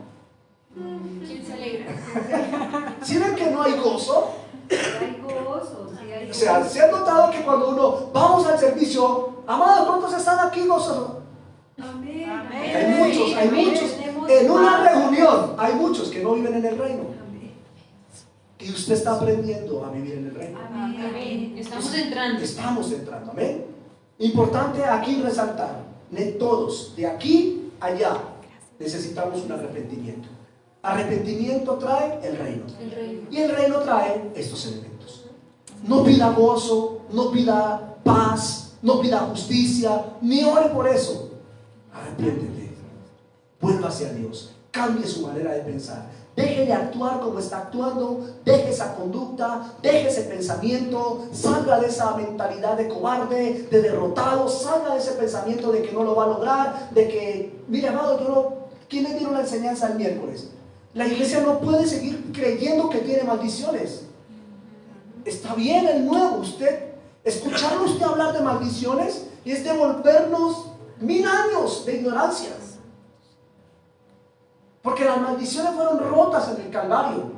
¿Quién se alegra? ¿Sí ven que no hay gozo? Hay gozo, sí hay O sea, gozo. ¿se han notado que cuando uno vamos al servicio, amados, ¿cuántos están aquí gozosos? Amén. Amén. Hay muchos. En una reunión hay muchos que no viven en el reino. Amén. Y usted está aprendiendo a vivir en el reino. Amén. Estamos entrando. Estamos entrando, amén. Importante aquí resaltar, todos, de aquí a allá, necesitamos un arrepentimiento. Arrepentimiento trae el reino. El reino. Y el reino trae estos elementos. No pida gozo, no pida paz, no pida justicia, ni ore por eso. Arrepiéntete, vuelva hacia Dios, cambie su manera de pensar, Deje de actuar como está actuando, deje esa conducta, deje ese pensamiento, salga de esa mentalidad de cobarde, de derrotado, salga de ese pensamiento de que no lo va a lograr, de que, mire amado, ¿quién le dieron la enseñanza el miércoles? La iglesia no puede seguir creyendo que tiene maldiciones. Está bien el nuevo, escucharlo usted hablar de maldiciones es devolvernos 1000 años de ignorancia. Porque las maldiciones fueron rotas en el Calvario.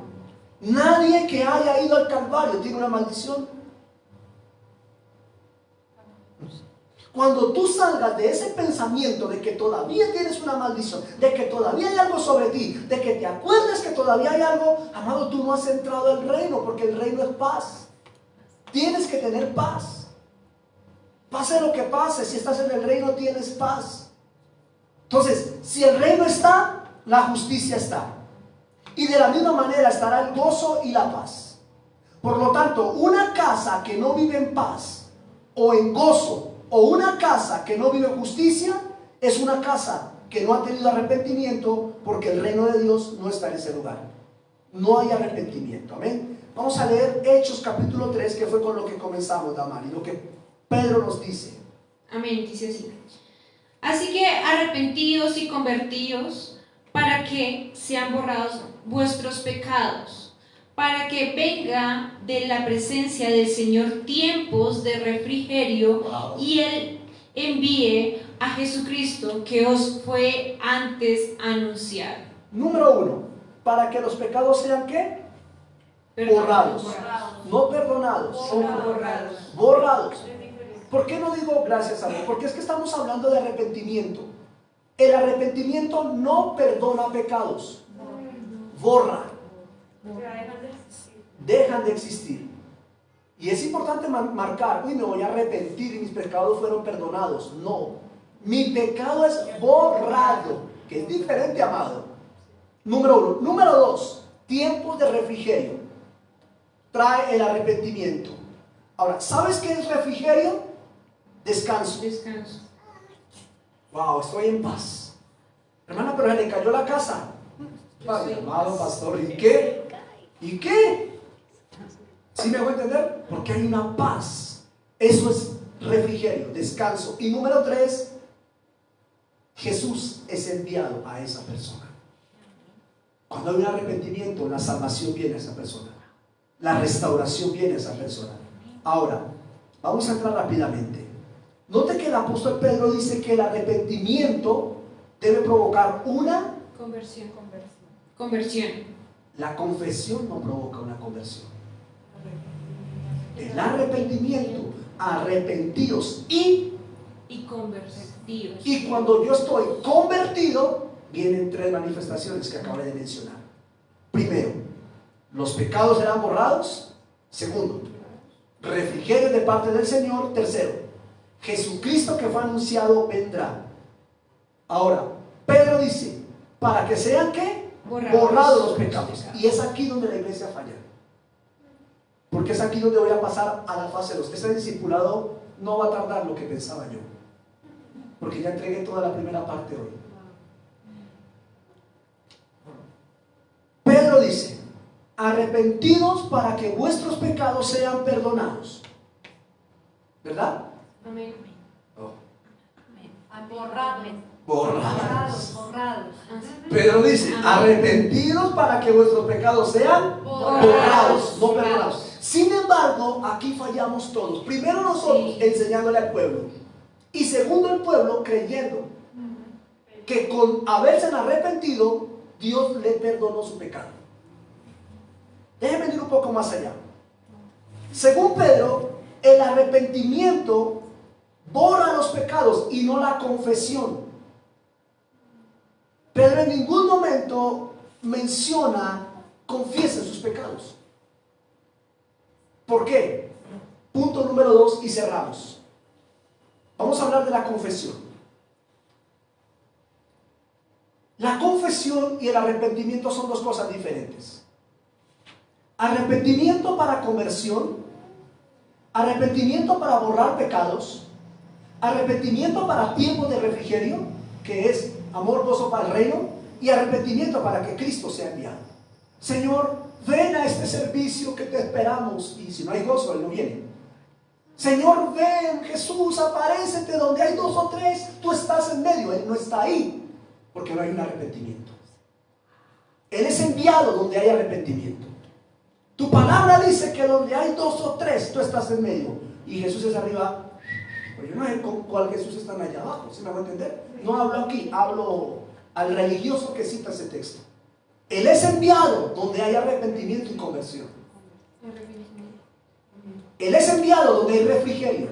Nadie que haya ido al Calvario tiene una maldición. Cuando tú salgas de ese pensamiento de que todavía tienes una maldición, de que todavía hay algo sobre ti, de que te acuerdes que todavía hay algo, amado, tú no has entrado al reino, porque el reino es paz. Tienes que tener paz. Pase lo que pase, si estás en el reino tienes paz. Entonces, si el reino está, la justicia está. Y de la misma manera estará el gozo y la paz. Por lo tanto, una casa que no vive en paz o en gozo, o una casa que no vive en justicia, es una casa que no ha tenido arrepentimiento, porque el reino de Dios no está en ese lugar. No hay arrepentimiento. Amén. Vamos a leer Hechos capítulo 3, que fue con lo que comenzamos, Damari, lo que Pedro nos dice. Amén, dice así. Así que arrepentidos y convertidos, para que sean borrados vuestros pecados, para que venga de la presencia del Señor tiempos de refrigerio, Wow. y Él envíe a Jesucristo, que os fue antes anunciado. Número 1, para que los pecados sean ¿qué? Borrados. No perdonados, son Borrados. borrados. ¿Por qué no digo gracias a Dios? Porque es que estamos hablando de arrepentimiento. El arrepentimiento no perdona pecados, borra, dejan de existir. Y es importante marcar, uy, me voy a arrepentir y mis pecados fueron perdonados. No, mi pecado es borrado, que es diferente, amado. Número 1. Número 2, tiempos de refrigerio. Trae el arrepentimiento. Ahora, ¿sabes qué es refrigerio? Descanso. Descanso. Wow, estoy en paz. Hermana, pero se le cayó la casa. Ay, amado pastor, ¿y qué? ¿Y qué? ¿Sí me voy a entender? Porque hay una paz. Eso es refrigerio, descanso. Y número 3, Jesús es enviado a esa persona. Cuando hay un arrepentimiento, la salvación viene a esa persona. La restauración viene a esa persona. Ahora, vamos a entrar rápidamente. Note que el apóstol Pedro dice que el arrepentimiento debe provocar una Conversión. La confesión no provoca una conversión. El arrepentimiento, arrepentidos y convertidos. y cuando yo estoy convertido, vienen 3 manifestaciones que acabé de mencionar. Primero, los pecados serán borrados. Segundo, refrigerio de parte del Señor. Tercero, Jesucristo que fue anunciado vendrá. Ahora, Pedro dice, para que sean ¿qué? Borrados los pecados. Y es aquí donde la iglesia falla. Porque es aquí donde voy a pasar a la fase 2. Este discipulado no va a tardar lo que pensaba yo, porque ya entregué toda la primera parte hoy. Pedro dice, arrepentidos para que vuestros pecados sean perdonados. ¿Verdad? Amén. Oh. Borrados. Borrados. Pedro dice, arrepentidos para que vuestros pecados sean borrados, no perdonados. Sin embargo, aquí fallamos todos. Primero nosotros, enseñándole al pueblo. Y segundo, el pueblo creyendo que con haberse arrepentido, Dios le perdonó su pecado. Déjenme ir un poco más allá. Según Pedro, el arrepentimiento borra los pecados y no la confesión. Pedro en ningún momento menciona confiesen sus pecados. ¿Por qué? Punto número 2 y cerramos. Vamos a hablar de la confesión. La confesión y el arrepentimiento son 2 cosas diferentes. Arrepentimiento para conversión, arrepentimiento para borrar pecados, arrepentimiento para tiempo de refrigerio, que es amor, gozo para el reino, y arrepentimiento para que Cristo sea enviado. Señor, ven a este servicio que te esperamos. Y si no hay gozo, Él no viene. Señor, ven, Jesús, aparécete donde hay 2 o 3, tú estás en medio. Él no está ahí porque no hay un arrepentimiento. Él es enviado donde hay arrepentimiento. Tu palabra dice que donde hay 2 o 3, tú estás en medio. Y Jesús es arriba. Pues yo no sé con cuál Jesús están allá abajo, ¿sí me va a entender? No hablo aquí, hablo al religioso que cita ese texto. Él es enviado donde hay arrepentimiento y conversión. Él es enviado donde hay refrigerio,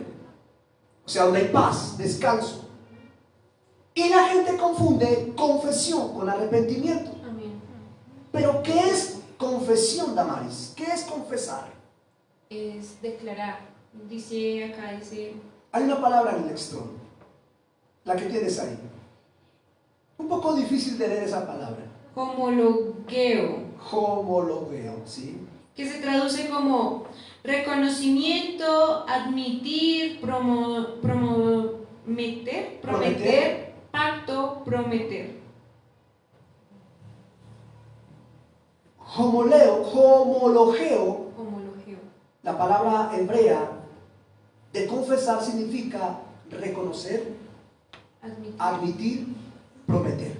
o sea, donde hay paz, descanso. Y la gente confunde confesión con arrepentimiento. Amén. Pero ¿qué es confesión, Damaris? ¿Qué es confesar? Es declarar. Dice acá, dice... Hay una palabra en el Lexicon, la que tienes ahí. Un poco difícil de leer esa palabra. Homologueo. Homologueo, ¿sí? Que se traduce como reconocimiento, admitir, prometer, pacto, prometer. Homologeo, Homologeo. la palabra hebrea de confesar significa reconocer, admitir, prometer.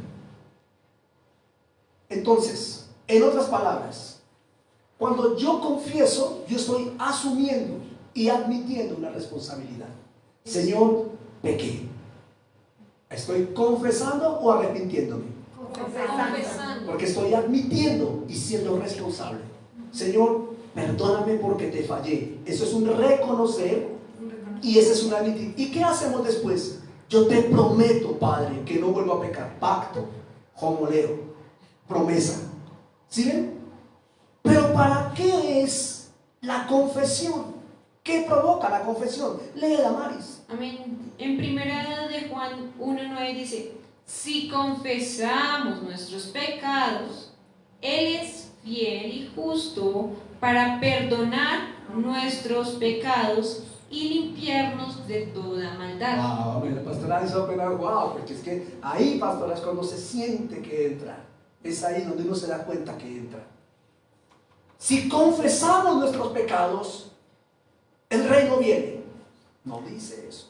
Entonces, en otras palabras, cuando yo confieso, yo estoy asumiendo y admitiendo una responsabilidad. Señor, pequé. ¿Estoy confesando o arrepintiéndome? Confesando. Porque estoy admitiendo y siendo responsable. Señor, perdóname porque te fallé. Eso es un reconocer y ese es un admitir. ¿Y qué hacemos después? Yo te prometo, Padre, que no vuelvo a pecar. Pacto, homoleo, promesa. ¿Sí ven? Pero ¿para qué es la confesión? ¿Qué provoca la confesión? Lee, Damaris. Amén. En primera de Juan 1:9 dice: si confesamos nuestros pecados, Él es fiel y justo para perdonar nuestros pecados y limpiarnos de toda maldad. Wow, la pastora hizo apenas wow, porque es que ahí, pastora, es cuando se siente que entra. Es ahí donde uno se da cuenta que entra. Si confesamos nuestros pecados, el reino viene. No dice eso.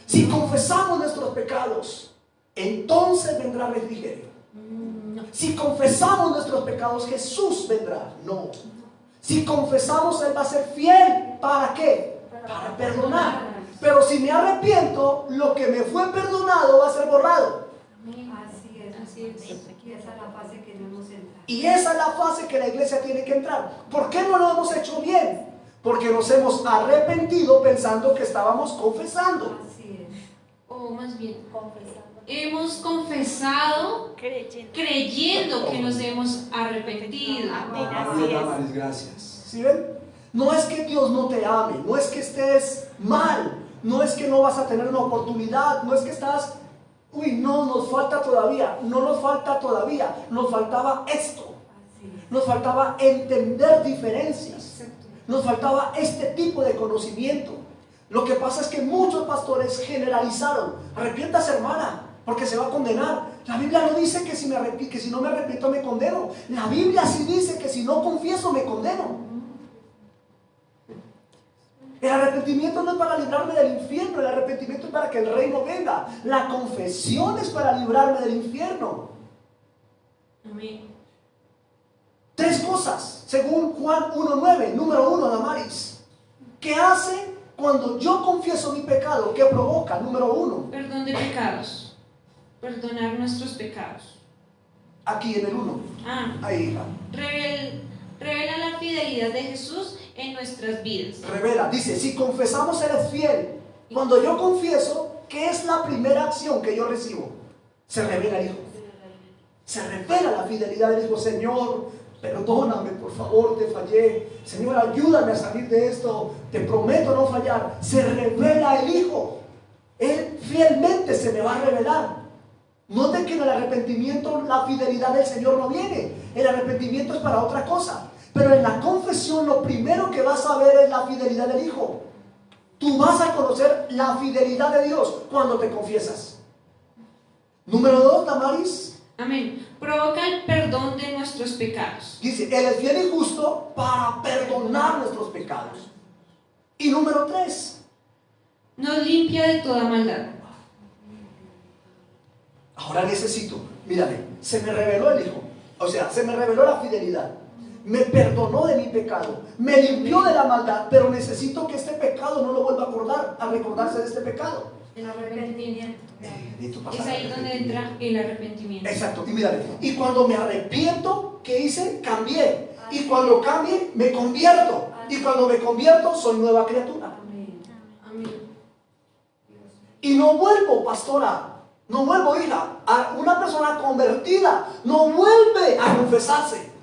Si confesamos nuestros pecados, entonces vendrá refrigerio. Si confesamos nuestros pecados, Jesús vendrá. No. Si confesamos, Él va a ser fiel. ¿Para qué? Para perdonar. Pero si me arrepiento, lo que me fue perdonado va a ser borrado. Así es. Así es. Y esa es la fase que debemos entrar. Y esa es la fase que la iglesia tiene que entrar. ¿Por qué no lo hemos hecho bien? Porque nos hemos arrepentido pensando que estábamos confesando. Así es. O más bien, hemos confesado creyendo que nos hemos arrepentido. Damaris, gracias. ¿Sí ven? No es que Dios no te ame, no es que estés mal, no es que no vas a tener una oportunidad, no es que estás, no, nos falta todavía, no nos falta todavía, nos faltaba esto, Así es. nos faltaba entender diferencias, Exacto. nos faltaba este tipo de conocimiento. Lo que pasa es que muchos pastores generalizaron: arrepiéntase, hermana, porque se va a condenar. La Biblia no dice que si no me arrepiento me condeno. La Biblia sí dice que si no confieso me condeno. El arrepentimiento no es para librarme del infierno, el arrepentimiento es para que el reino venga. La confesión es para librarme del infierno. Amén. 3 cosas, según Juan 1:9, número 1, Damaris. ¿Qué hace cuando yo confieso mi pecado? ¿Qué provoca? Número 1. Perdón de pecados. Perdonar nuestros pecados. Aquí en el 1. Ahí, hija. Revela la fidelidad de Jesús en nuestras vidas. Revela, dice, si confesamos, Él es fiel. Cuando yo confieso, ¿qué es la primera acción que yo recibo? Se revela el Hijo. Se revela la fidelidad del Hijo. Señor, perdóname, por favor, te fallé. Señor, ayúdame a salir de esto. Te prometo no fallar. Se revela el Hijo. Él fielmente se me va a revelar. Noten que en el arrepentimiento la fidelidad del Señor no viene. El arrepentimiento es para otra cosa. Pero en la confesión lo primero que vas a ver es la fidelidad del Hijo. Tú vas a conocer la fidelidad de Dios cuando te confiesas. Número 2, Damaris. Amén. Provoca el perdón de nuestros pecados. Dice, Él es fiel y justo para perdonar nuestros pecados. Y número 3, Nos limpia de toda maldad. ahora necesito, mírame, se me reveló el Hijo, o sea, se me reveló la fidelidad, me perdonó de mi pecado, me limpió de la maldad, pero necesito que este pecado no lo vuelva a acordar, a recordarse de este pecado. El arrepentimiento. Necesito pasar Es al ahí donde arrepentimiento. entra el arrepentimiento. Exacto, y mírame, y cuando me arrepiento, ¿qué hice? Cambié, y cuando cambie, me convierto, y cuando me convierto, soy nueva criatura. Amén. Amén. Y no vuelvo, pastora, no vuelvo, hija, a una persona convertida, no vuelve a confesarse.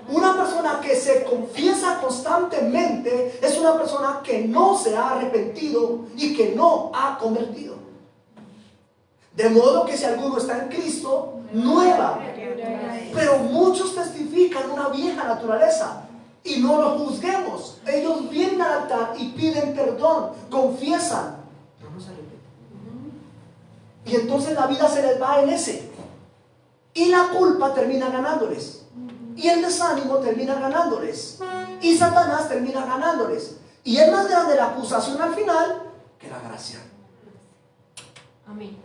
Una persona que se confiesa constantemente es una persona que no se ha arrepentido y que no ha convertido. De modo que si alguno está en Cristo, nueva. Pero muchos testifican una vieja naturaleza y no lo juzguemos. Ellos vienen al altar y piden perdón, confiesan, pero no se arrepienten. Y entonces la vida se les va en ese. Y la culpa termina ganándoles. Y el desánimo termina ganándoles. Y Satanás termina ganándoles. Y es más grande la acusación al final que la gracia. Amén.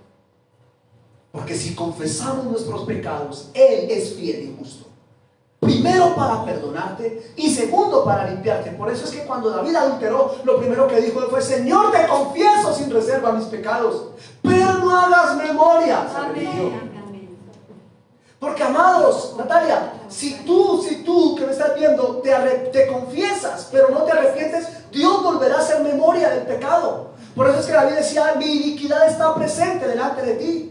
Porque si confesamos nuestros pecados, Él es fiel y justo. Primero para perdonarte y segundo para limpiarte. Por eso es que cuando David adulteró, lo primero que dijo fue: Señor, te confieso sin reserva mis pecados, pero no hagas memoria. Se arrepintió. Amén. Porque, amados, Natalia, si tú que me estás viendo te confiesas pero no te arrepientes, Dios volverá a hacer memoria del pecado. Por eso es que David decía: mi iniquidad está presente delante de ti.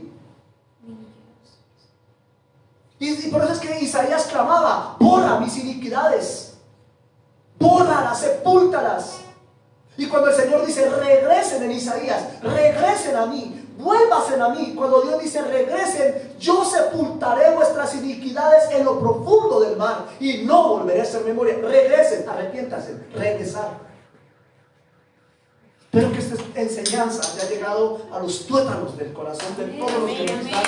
Y por eso es que Isaías clamaba: borra mis iniquidades, bórralas, sepúltalas. Y cuando el Señor dice: regresen, en Isaías, regresen a mí, vuélvasen a mí. Cuando Dios dice: regresen, yo sepultaré vuestras iniquidades en lo profundo del mar y no volveré a hacer memoria. Regresen, arrepiéntanse, regresar. Espero que esta enseñanza haya llegado a los tuétanos del corazón de todos los que nos están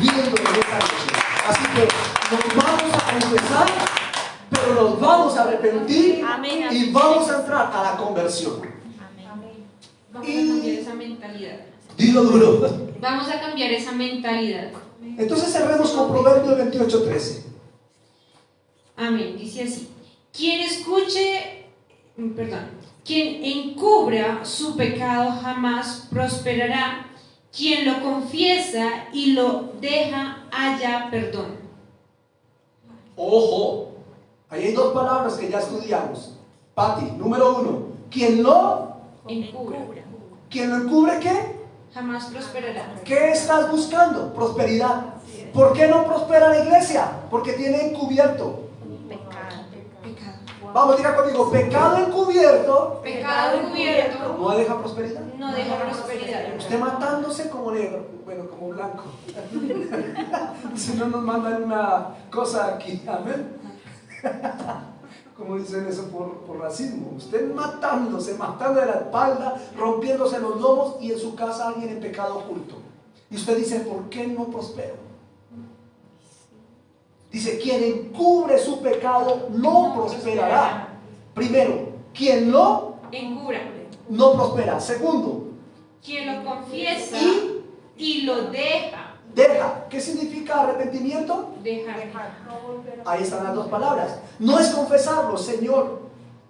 viendo en esta noche. Así que nos vamos a confesar, pero nos vamos a arrepentir y vamos a entrar a la conversión. Vamos a cambiar esa mentalidad. Dilo duro. Vamos a cambiar esa mentalidad. Entonces cerremos con Proverbios 28:13. Amén. Dice así: quien encubra su pecado jamás prosperará. Quien lo confiesa y lo deja halla perdón. Ojo, ahí hay dos palabras que ya estudiamos. Pati, número 1, quien lo Encubra. encubre, ¿qué? Jamás prosperará. ¿Qué estás buscando? Prosperidad. ¿Por qué no prospera la iglesia? Porque tiene encubierto. Pecado. Vamos, diga conmigo: pecado encubierto Pecado encubierto no deja prosperidad. no deja prosperidad. Usted matándose como negro, bueno, como blanco. Si no nos mandan una cosa aquí, amén. Como dicen eso por racismo. Usted matándose, matando de la espalda, rompiéndose los lomos, y en su casa alguien en pecado oculto. Y usted dice: ¿por qué no prospero? Dice: quien encubre su pecado no prosperará. Primero, quien lo Encubra. no prospera. Segundo, Quien lo confiesa y lo deja. deja. ¿Qué significa arrepentimiento? Dejar. Ahí están las dos palabras. No es confesarlo: Señor,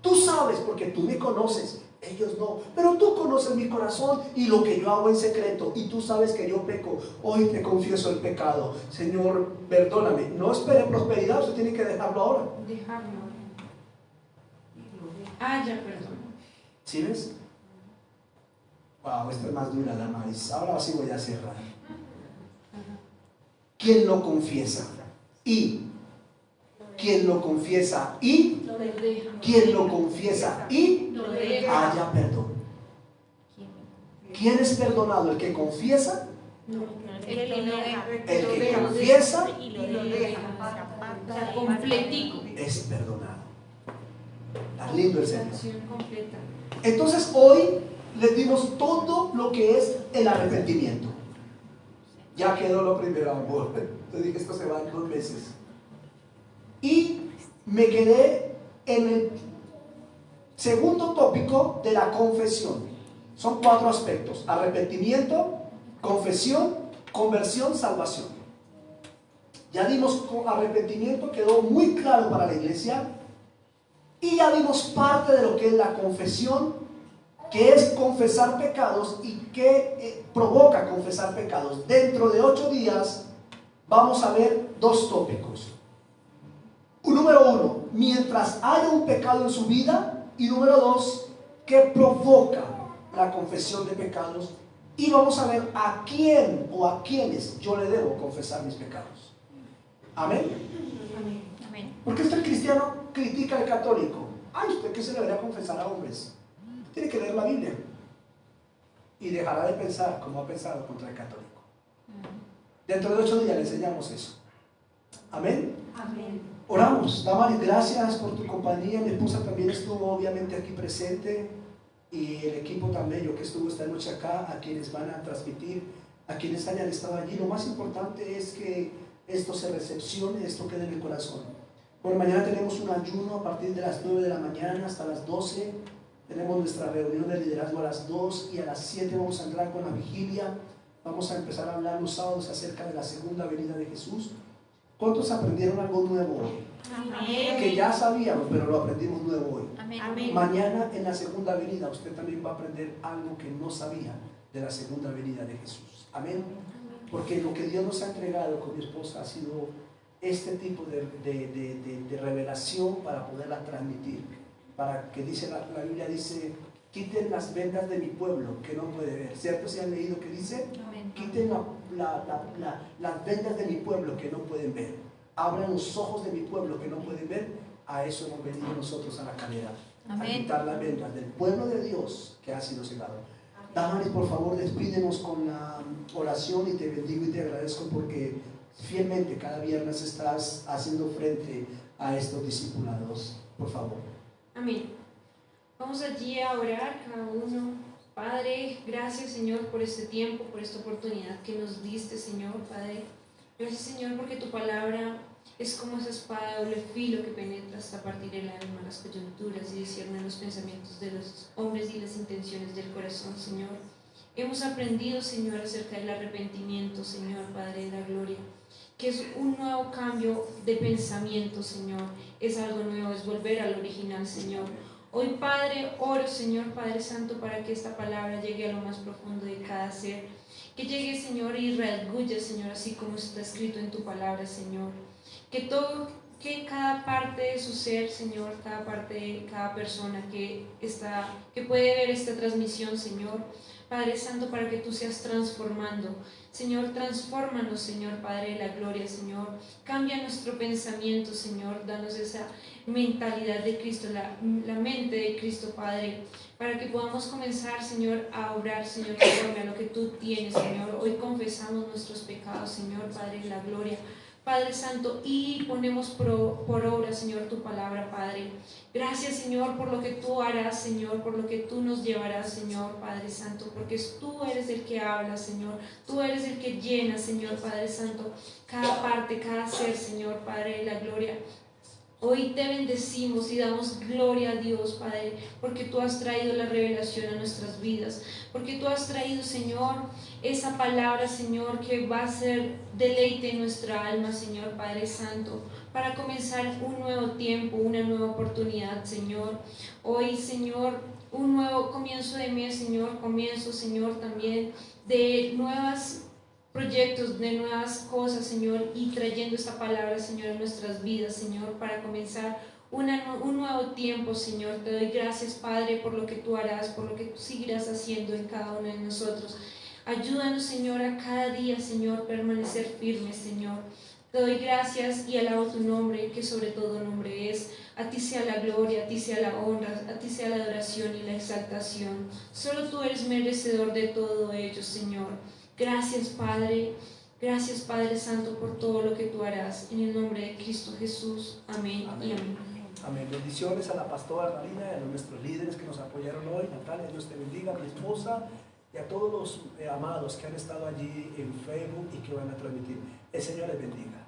tú sabes, porque tú me conoces. Ellos no, pero tú conoces mi corazón y lo que yo hago en secreto, y tú sabes que yo peco. Hoy te confieso el pecado. Señor, perdóname. No espere prosperidad, usted tiene que dejarlo ahora. Dejarlo. Haya perdón. ¿Sí ves? Wow, esta es más dura, la maíz. Ahora sí voy a cerrar. ¿Quién lo confiesa? Y quien lo confiesa y Lo deja. quien lo confiesa y Lo deja. haya perdón. ¿Quién es perdonado? ¿El que confiesa? El que lo deja. El que confiesa Y lo deja. O sea, completico. es perdonado. Está lindo el Señor. Acción completa. Entonces hoy les dimos todo lo que es el arrepentimiento. Ya quedó lo primero, amor. Te dije, esto se va en 2 meses. Y me quedé en el segundo tópico de la confesión. Son 4 aspectos: arrepentimiento, confesión, conversión, salvación. Ya dimos arrepentimiento, quedó muy claro para la iglesia. Y ya vimos parte de lo que es la confesión, que es confesar pecados y que provoca confesar pecados. Dentro de 8 días vamos a ver 2 tópicos. Número 1, mientras haya un pecado en su vida. Y número 2, ¿qué provoca la confesión de pecados? Y vamos a ver a quién o a quiénes yo le debo confesar mis pecados. Amén. Amén. ¿Por qué el cristiano critica al católico? Ay, ¿usted qué se le debería confesar a hombres? Tiene que leer la Biblia y dejará de pensar como ha pensado contra el católico. Dentro de 8 días le enseñamos eso. Amén. Amén. Oramos. Damaris, gracias por tu compañía. Mi esposa también estuvo obviamente aquí presente, y el equipo también, yo que estuvo esta noche acá, a quienes van a transmitir, a quienes hayan estado allí. Lo más importante es que esto se recepcione, esto quede en el corazón. Bueno, mañana tenemos un ayuno a partir de las 9 de la mañana hasta las 12. Tenemos nuestra reunión de liderazgo a las 2 y a las 7 vamos a entrar con la vigilia. Vamos a empezar a hablar los sábados acerca de la segunda venida de Jesús. ¿Cuántos aprendieron algo nuevo hoy? Amén. Que ya sabíamos, pero lo aprendimos nuevo hoy. Amén. Mañana en la segunda venida usted también va a aprender algo que no sabía de la segunda venida de Jesús. Amén. Porque lo que Dios nos ha entregado con mi esposa ha sido este tipo de revelación para poderla transmitir. Para que dice la Biblia dice, quiten las vendas de mi pueblo que no puede ver. ¿Cierto? ¿Se han leído que dice? Amén. Quiten las vendas de mi pueblo que no pueden ver. Abran los ojos de mi pueblo que no pueden ver. A eso hemos venido nosotros a la calera. Amén. A quitar las vendas del pueblo de Dios que ha sido cegado. Damaris, por favor, despídenos con la oración, y te bendigo y te agradezco porque fielmente cada viernes estás haciendo frente a estos discipulados. Por favor. Amén. Vamos allí a orar cada uno. Padre, gracias, Señor, por este tiempo, por esta oportunidad que nos diste, Señor, Padre. Gracias, Señor, porque tu palabra es como esa espada de doble filo que penetra hasta partir el alma, las coyunturas y discierne los pensamientos de los hombres y las intenciones del corazón, Señor. Hemos aprendido, Señor, acerca del arrepentimiento, Señor, Padre de la gloria, que es un nuevo cambio de pensamiento, Señor. Es algo nuevo, es volver al original, Señor. Hoy, Padre, oro, Señor, Padre Santo, para que esta palabra llegue a lo más profundo de cada ser. Que llegue, Señor, y redarguya, Señor, así como está escrito en tu palabra, Señor. Que cada parte de su ser, Señor, cada persona que puede ver esta transmisión, Señor, Padre Santo, para que tú seas transformando. Señor, transfórmanos, Señor, Padre de la gloria, Señor. Cambia nuestro pensamiento, Señor. Danos esa mentalidad de Cristo, la mente de Cristo, Padre, para que podamos comenzar, Señor, a obrar, Señor, conforme a lo que tú tienes, Señor. Hoy confesamos nuestros pecados, Señor, Padre de la gloria, Padre Santo, y ponemos por obra, Señor, tu palabra, Padre. Gracias, Señor, por lo que tú harás, Señor, por lo que tú nos llevarás, Señor, Padre Santo, porque tú eres el que habla, Señor, tú eres el que llena, Señor, Padre Santo, cada parte, cada ser, Señor, Padre de la gloria. Hoy te bendecimos y damos gloria a Dios, Padre, porque tú has traído la revelación a nuestras vidas, porque tú has traído, Señor, esa palabra, Señor, que va a ser deleite en nuestra alma, Señor, Padre Santo, para comenzar un nuevo tiempo, una nueva oportunidad, Señor. Hoy, Señor, un nuevo comienzo de mes, Señor, comienzo, Señor, también de nuevos proyectos, de nuevas cosas, Señor, y trayendo esta palabra, Señor, en nuestras vidas, Señor, para comenzar un nuevo tiempo, Señor. Te doy gracias, Padre, por lo que tú harás, por lo que tú seguirás haciendo en cada uno de nosotros. Ayúdanos, Señor, a cada día, Señor, permanecer firmes, Señor. Te doy gracias y alabo tu nombre, que sobre todo nombre es. A ti sea la gloria, a ti sea la honra, a ti sea la adoración y la exaltación. Solo tú eres merecedor de todo ello, Señor. Gracias, Padre. Gracias, Padre Santo, por todo lo que tú harás. En el nombre de Cristo Jesús. Amén, Amén. y amén. Amén. Bendiciones a la pastora Marina y a nuestros líderes que nos apoyaron hoy. Natalia, Dios te bendiga, a mi esposa, y a todos los amados que han estado allí en Facebook y que van a transmitir. El Señor les bendiga.